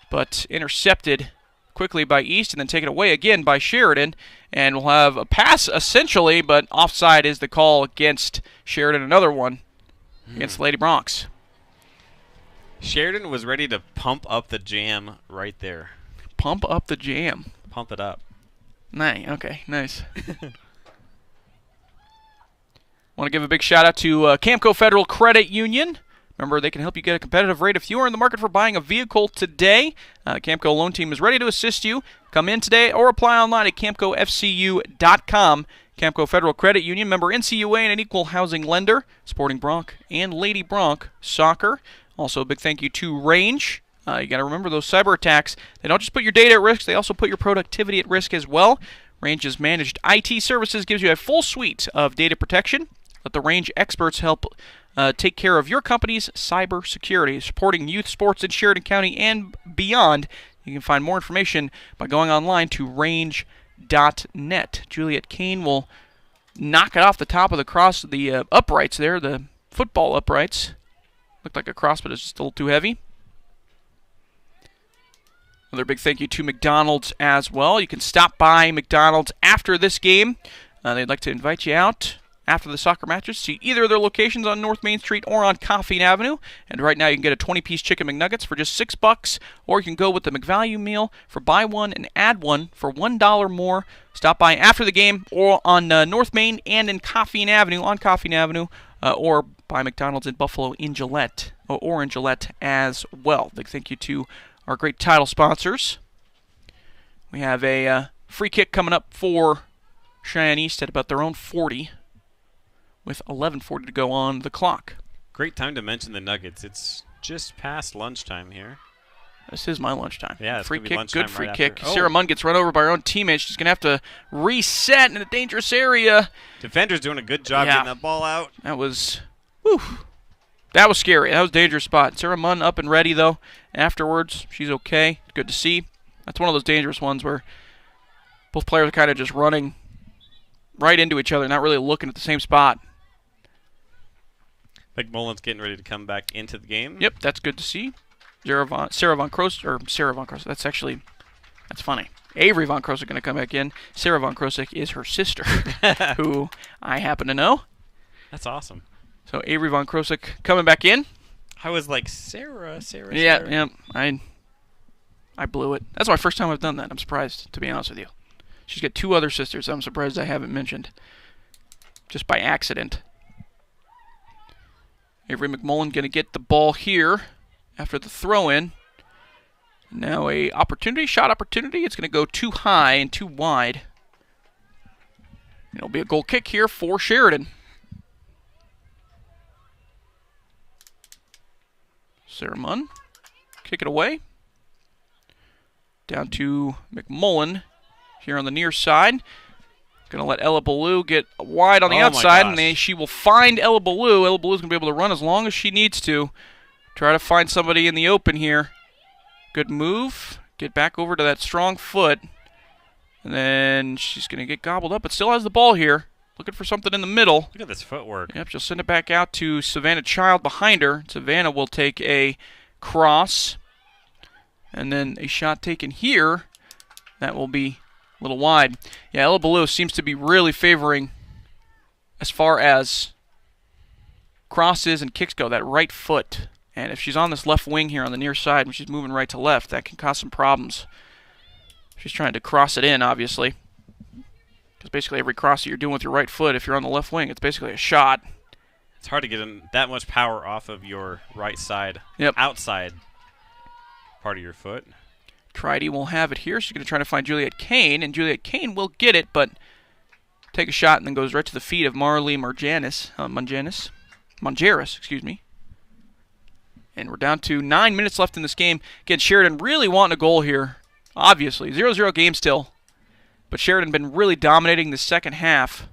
but intercepted quickly by East, and then taken away again by Sheridan. And we'll have a pass essentially, but offside is the call against Sheridan. Another one against Lady Broncs. Sheridan was ready to pump up the jam right there. Pump up the jam. Pump it up. Nice. Okay, nice. Want to give a big shout out to Camco Federal Credit Union. Remember, they can help you get a competitive rate if you are in the market for buying a vehicle today. Camco Loan Team is ready to assist you. Come in today or apply online at camcofcu.com. Camco Federal Credit Union, member NCUA and an equal housing lender, supporting Bronc and Lady Bronc soccer. Also, a big thank you to Range. You got to remember those cyber attacks. They don't just put your data at risk, they also put your productivity at risk as well. Range's managed IT services gives you a full suite of data protection. Let the Range experts help take care of your company's cyber security, supporting youth sports in Sheridan County and beyond. You can find more information by going online to range.net. Juliet Kane will knock it off the top of the uprights there, the football uprights. Looked like a cross, but it's just a little too heavy. Another big thank you to McDonald's as well. You can stop by McDonald's after this game. They'd like to invite you out after the soccer matches to see either of their locations on North Main Street or on Coffeen Avenue. And right now you can get a 20-piece chicken McNuggets for just $6, or you can go with the McValue meal for buy one and add one for $1 more. Stop by after the game or on North Main and in Coffeen Avenue, or by McDonald's in Buffalo in Gillette, or in Gillette as well. Big thank you to our great title sponsors. We have a free kick coming up for Cheyenne East at about their own 40, with 11:40 to go on the clock. Great time to mention the Nuggets. It's just past lunchtime here. This is my lunchtime. Yeah, it's free gonna be kick, lunchtime good free right kick. after. Sarah Munn gets run over by her own teammate. She's going to have to reset in a dangerous area. Defender's doing a good job getting that ball out. That was, whew. That was scary. That was a dangerous spot. Sarah Munn up and ready, though. Afterwards, she's okay. Good to see. That's one of those dangerous ones where both players are kind of just running right into each other, not really looking at the same spot. McMullen's getting ready to come back into the game. Yep, that's good to see. Sarah Von Krosek, that's funny. Avery Von Krosek going to come back in. Sarah Von Krosek is her sister, who I happen to know. That's awesome. So Avery Von Krosek coming back in. I was like, Sarah. Yeah, I blew it. That's my first time I've done that. I'm surprised, to be honest with you. She's got two other sisters I'm surprised I haven't mentioned. Just by accident. Avery McMullen going to get the ball here after the throw-in. Now a shot opportunity. It's going to go too high and too wide. It'll be a goal kick here for Sheridan. Sarah Munn, kick it away. Down to McMullen here on the near side. Going to let Ella Ballou get wide on the outside, and she will find Ella Ballou. Ella Ballou's going to be able to run as long as she needs to. Try to find somebody in the open here. Good move. Get back over to that strong foot. And then she's going to get gobbled up, but still has the ball here. Looking for something in the middle. Look at this footwork. Yep, she'll send it back out to Savannah Child behind her. Savannah will take a cross. And then a shot taken here. That will be a little wide. Yeah, Ella Ballou seems to be really favoring, as far as crosses and kicks go, that right foot. And if she's on this left wing here on the near side and she's moving right to left, that can cause some problems. She's trying to cross it in, obviously. Because basically every cross that you're doing with your right foot, if you're on the left wing, it's basically a shot. It's hard to get that much power off of your right side, outside part of your foot. Tridy will have it here. She's going to try to find Juliet Kane, and Juliet Kane will get it, but take a shot and then goes right to the feet of Marley Mongeris, excuse me. And we're down to 9 minutes left in this game. Again, Sheridan really wanting a goal here, obviously. 0-0 game still. But Sheridan been really dominating the second half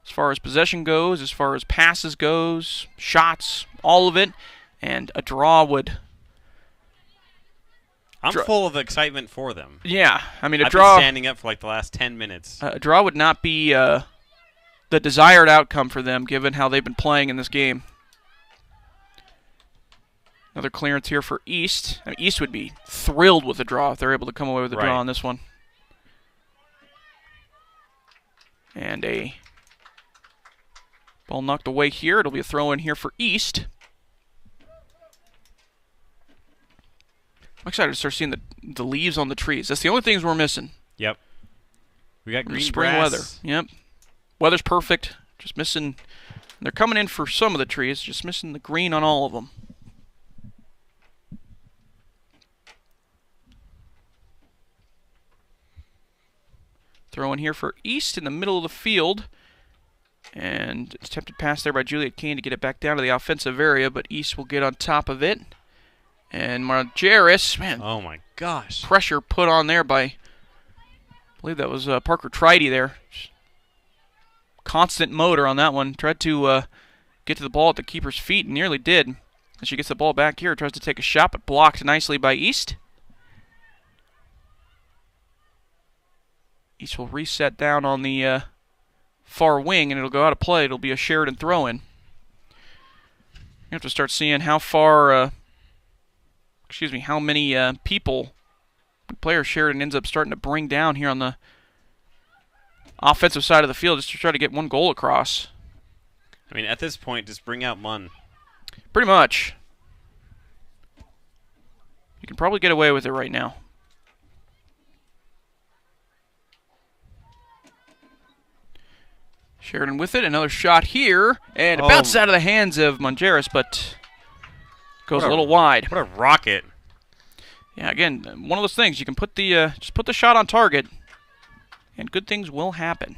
as far as possession goes, as far as passes goes, shots, all of it. And a draw would... I'm full of excitement for them. Yeah, I mean, I've been standing up for like the last 10 minutes. A draw would not be the desired outcome for them, given how they've been playing in this game. Another clearance here for East. I mean, East would be thrilled with a draw if they're able to come away with a draw on this one. And a ball knocked away here. It'll be a throw in here for East. I'm excited to start seeing the leaves on the trees. That's the only things we're missing. Yep. We got green spring grass. weather. Yep. Weather's perfect. Just missing. They're coming in for some of the trees. Just missing the green on all of them. Throw in here for East in the middle of the field. And it's attempted pass there by Juliet Kane to get it back down to the offensive area, but East will get on top of it. And Margeris, man. Oh my gosh. Pressure put on there by, I believe that was Parker Tridy there. Constant motor on that one. Tried to get to the ball at the keeper's feet and nearly did. And she gets the ball back here, tries to take a shot, but blocked nicely by East. East will reset down on the far wing, and it'll go out of play. It'll be a Sheridan throw-in. You have to start seeing how far, how many players Sheridan ends up starting to bring down here on the offensive side of the field just to try to get one goal across. I mean, at this point, just bring out Munn. Pretty much. You can probably get away with it right now. Sheridan with it. Another shot here. And it bounces out of the hands of Mongeris, but goes a little wide. What a rocket. Yeah, again, one of those things. You can put the just put the shot on target, and good things will happen.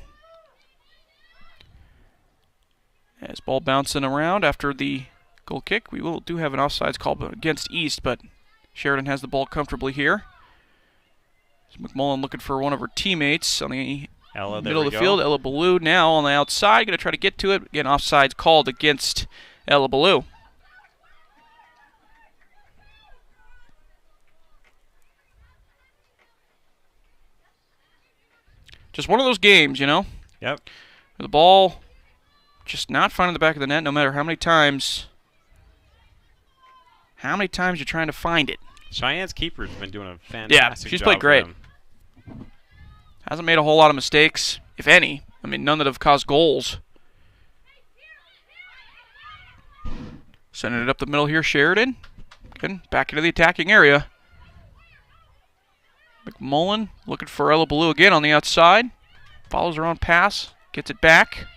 As ball bouncing around after the goal kick, we do have an offsides call against East, but Sheridan has the ball comfortably here. McMullen looking for one of her teammates on the middle of the field. Ella Ballou now on the outside, going to try to get to it. Again, offsides called against Ella Ballou. Just one of those games, you know? Yep. The ball just not finding the back of the net no matter how many times you're trying to find it. Cheyenne's keeper's been doing a fantastic job. She's played great. Hasn't made a whole lot of mistakes, if any. I mean, none that have caused goals. Sending it up the middle here, Sheridan. Again, back into the attacking area. McMullen looking for Ella Ballou again on the outside. Follows her on pass. Gets it back.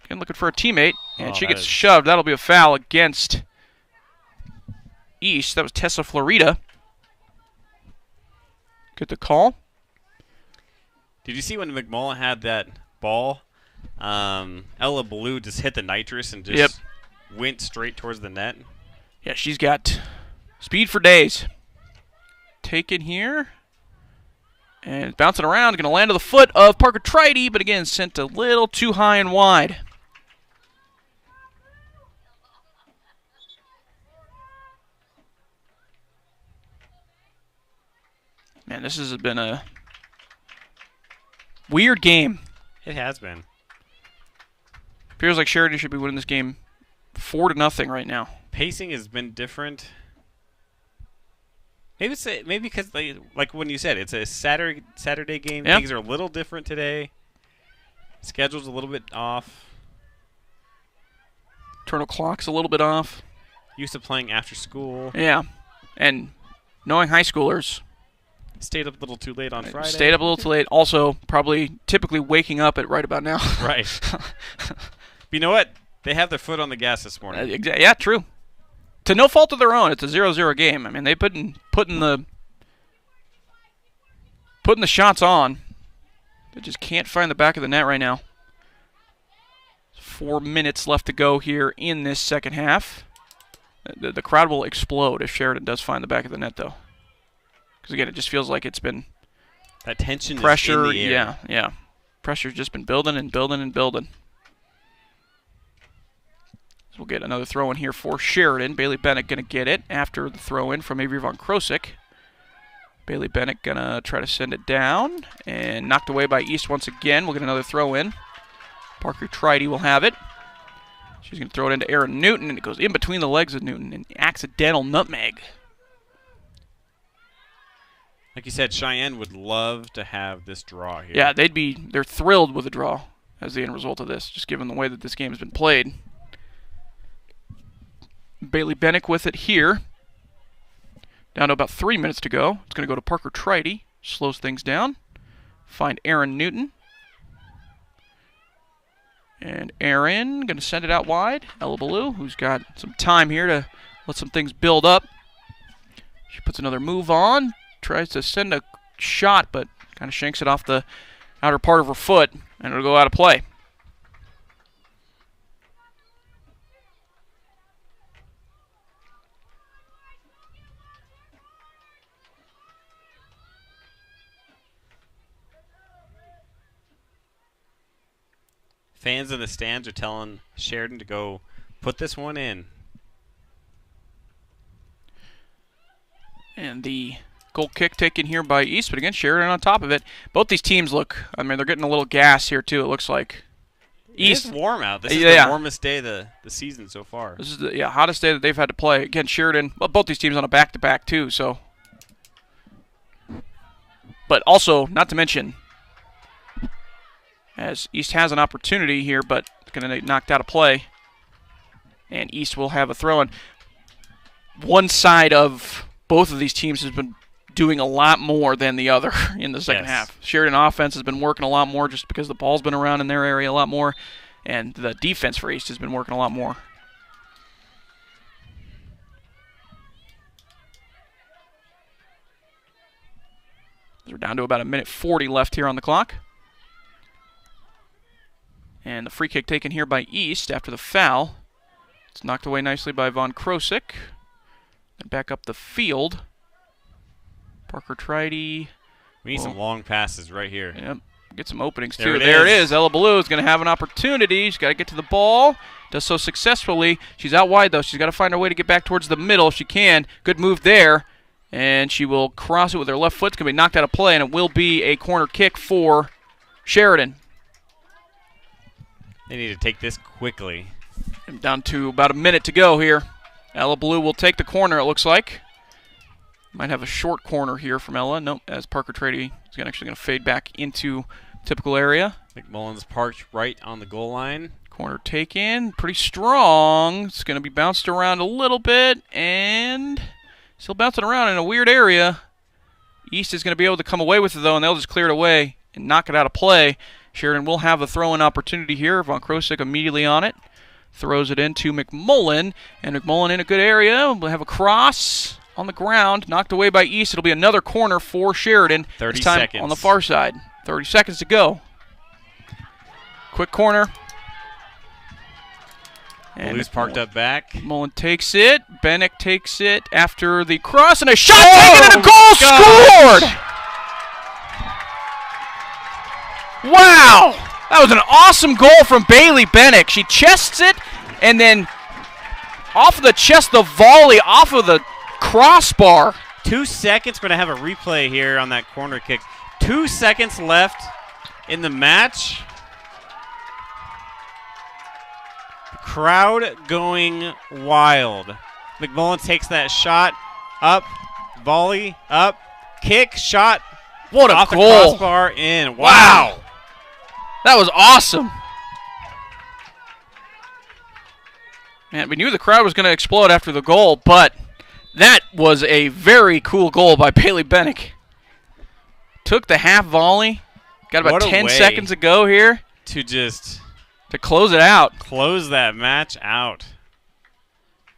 Again, looking for a teammate. And she gets shoved. That'll be a foul against East. That was Tessa Florida. Get the call. Did you see when McMullen had that ball? Ella Ballou just hit the nitrous and just went straight towards the net. Yeah, she's got speed for days. Taken here. And bouncing around. Going to land to the foot of Parker Tridy, but again, sent a little too high and wide. Man, this has been a weird game. It has been. Feels like Sheridan should be winning this game 4-0 right now. Pacing has been different. Maybe because like when you said it's a Saturday game. Yep. Things are a little different today. Schedule's a little bit off. Internal clock's a little bit off. Used to playing after school. Yeah, and knowing high schoolers. Stayed up a little too late on Friday. Stayed up a little too late. Also, probably typically waking up at right about now. Right. But you know what? They have their foot on the gas this morning. Yeah, true. To no fault of their own, it's a 0-0 game. I mean, they putting the shots on. They just can't find the back of the net right now. 4 minutes left to go here in this second half. The crowd will explode if Sheridan does find the back of the net, though. Because, again, it just feels like it's been that tension pressure. Is in the air. Yeah. Pressure's just been building and building and building. So we'll get another throw-in here for Sheridan. Bailey Bennett going to get it after the throw-in from Avery Von Krosik. Bailey Bennett going to try to send it down. And knocked away by East once again. We'll get another throw-in. Parker Tridy will have it. She's going to throw it into Erin Newton, and it goes in between the legs of Newton. An accidental nutmeg. Like you said, Cheyenne would love to have this draw here. Yeah, they're thrilled with a draw as the end result of this, just given the way that this game has been played. Bailey Bennett with it here. Down to about 3 minutes to go. It's going to go to Parker Tridy. Slows things down. Find Aaron Newton. And Aaron going to send it out wide. Ella Ballou, who's got some time here to let some things build up. She puts another move on. Tries to send a shot, but kind of shanks it off the outer part of her foot, and it'll go out of play. Fans in the stands are telling Sheridan to go put this one in. And the goal kick taken here by East, but again, Sheridan on top of it. Both these teams look, I mean, they're getting a little gas here too, it looks like. East. It's warm out. This is the warmest day of the season so far. This is the hottest day that they've had to play. Again, Sheridan, well, both these teams on a back-to-back too, so. But also, not to mention, as East has an opportunity here, but it's going to get knocked out of play. And East will have a throw-in. One side of both of these teams has been doing a lot more than the other in the second half. Sheridan offense has been working a lot more just because the ball's been around in their area a lot more, and the defense for East has been working a lot more. We're down to about 1:40 left here on the clock. And the free kick taken here by East after the foul. It's knocked away nicely by Von Krosick. And back up the field. Parker Tridy. We need some long passes right here. Yep. Get some openings too. There it is. Ella Ballou is going to have an opportunity. She's got to get to the ball. Does so successfully. She's out wide though. She's got to find her way to get back towards the middle if she can. Good move there. And she will cross it with her left foot. It's going to be knocked out of play, and it will be a corner kick for Sheridan. They need to take this quickly. And down to about a minute to go here. Ella Ballou will take the corner, it looks like. Might have a short corner here from Ella. Nope, as Parker Tridy is actually going to fade back into typical area. McMullen's parked right on the goal line. Corner taken, pretty strong. It's going to be bounced around a little bit, and still bouncing around in a weird area. East is going to be able to come away with it, though, and they'll just clear it away and knock it out of play. Sheridan will have a throw-in opportunity here. Von Krosick immediately on it. Throws it into McMullen, and McMullen in a good area. We'll have a cross on the ground, knocked away by East. It'll be another corner for Sheridan. 30 this time seconds. On the far side. 30 seconds to go. Quick corner. And Blue's parked up back. McMullen takes it. Bennick takes it after the cross, and a shot taken and a goal scored! Wow! That was an awesome goal from Bailey Bennick. She chests it, and then off of the chest, the volley off of the crossbar. 2 seconds. We're going to have a replay here on that corner kick. 2 seconds left in the match. The crowd going wild. McMullen takes that shot up, volley up, kick, shot. What a off goal! The crossbar in. Wow. That was awesome. Man, we knew the crowd was going to explode after the goal, but that was a very cool goal by Bailey Bennick. Took the half volley. Got about 10 seconds to go here. To close it out. Close that match out.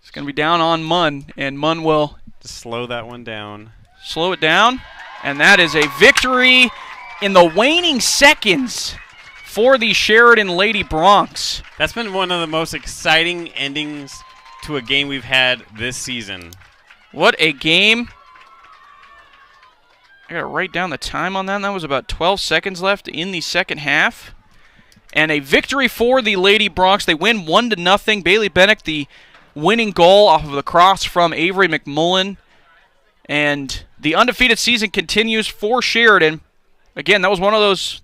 It's going to be down on Munn, and Munn will just slow that one down. Slow it down, and that is a victory in the waning seconds for the Sheridan Lady Broncs. That's been one of the most exciting endings to a game we've had this season. What a game. I got to write down the time on that. That was about 12 seconds left in the second half. And a victory for the Lady Broncs. They win 1-0. Bailey Bennick, the winning goal off of the cross from Avery McMullen. And the undefeated season continues for Sheridan. Again, that was one of those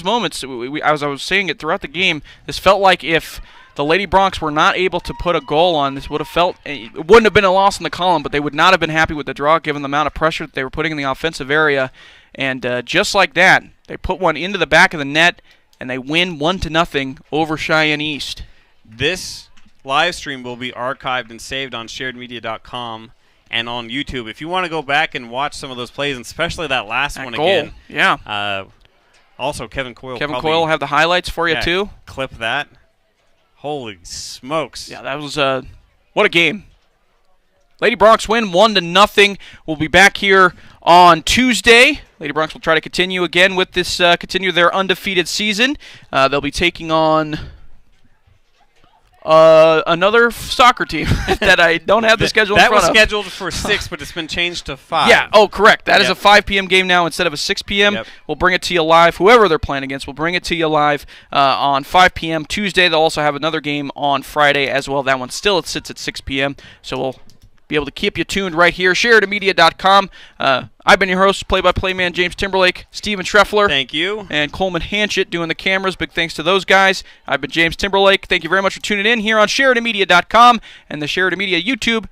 moments. As I was saying it throughout the game, this felt like if the Lady Broncs were not able to put a goal on, this would have felt, it wouldn't have been a loss in the column, but they would not have been happy with the draw given the amount of pressure that they were putting in the offensive area. And just like that, they put one into the back of the net, and they win 1-0 over Cheyenne East. This live stream will be archived and saved on sharedmedia.com. and on YouTube. If you want to go back and watch some of those plays, and especially that last one goal. again. Yeah. Also, Kevin Coyle. Kevin Coyle will have the highlights for you, too. Clip that. Holy smokes. Yeah, that was what a game. Lady Broncs win 1-0. We'll be back here on Tuesday. Lady Broncs will try to continue again with this, continue their undefeated season. They'll be taking on another soccer team that I don't have the schedule in front of. That was scheduled for 6, but it's been changed to 5. Yeah, oh, correct. That is a 5 p.m. game now instead of a 6 p.m. Yep. We'll bring it to you live. Whoever they're playing against, we'll bring it to you live on 5 p.m. Tuesday. They'll also have another game on Friday as well. That one still sits at 6 p.m., so we'll be able to keep you tuned right here. SheridanMedia.com. I've been your host, play-by-play man James Timberlake, Steven Schreffler. Thank you. And Coleman Hanchett doing the cameras. Big thanks to those guys. I've been James Timberlake. Thank you very much for tuning in here on SheridanMedia.com and the Sheridan Media YouTube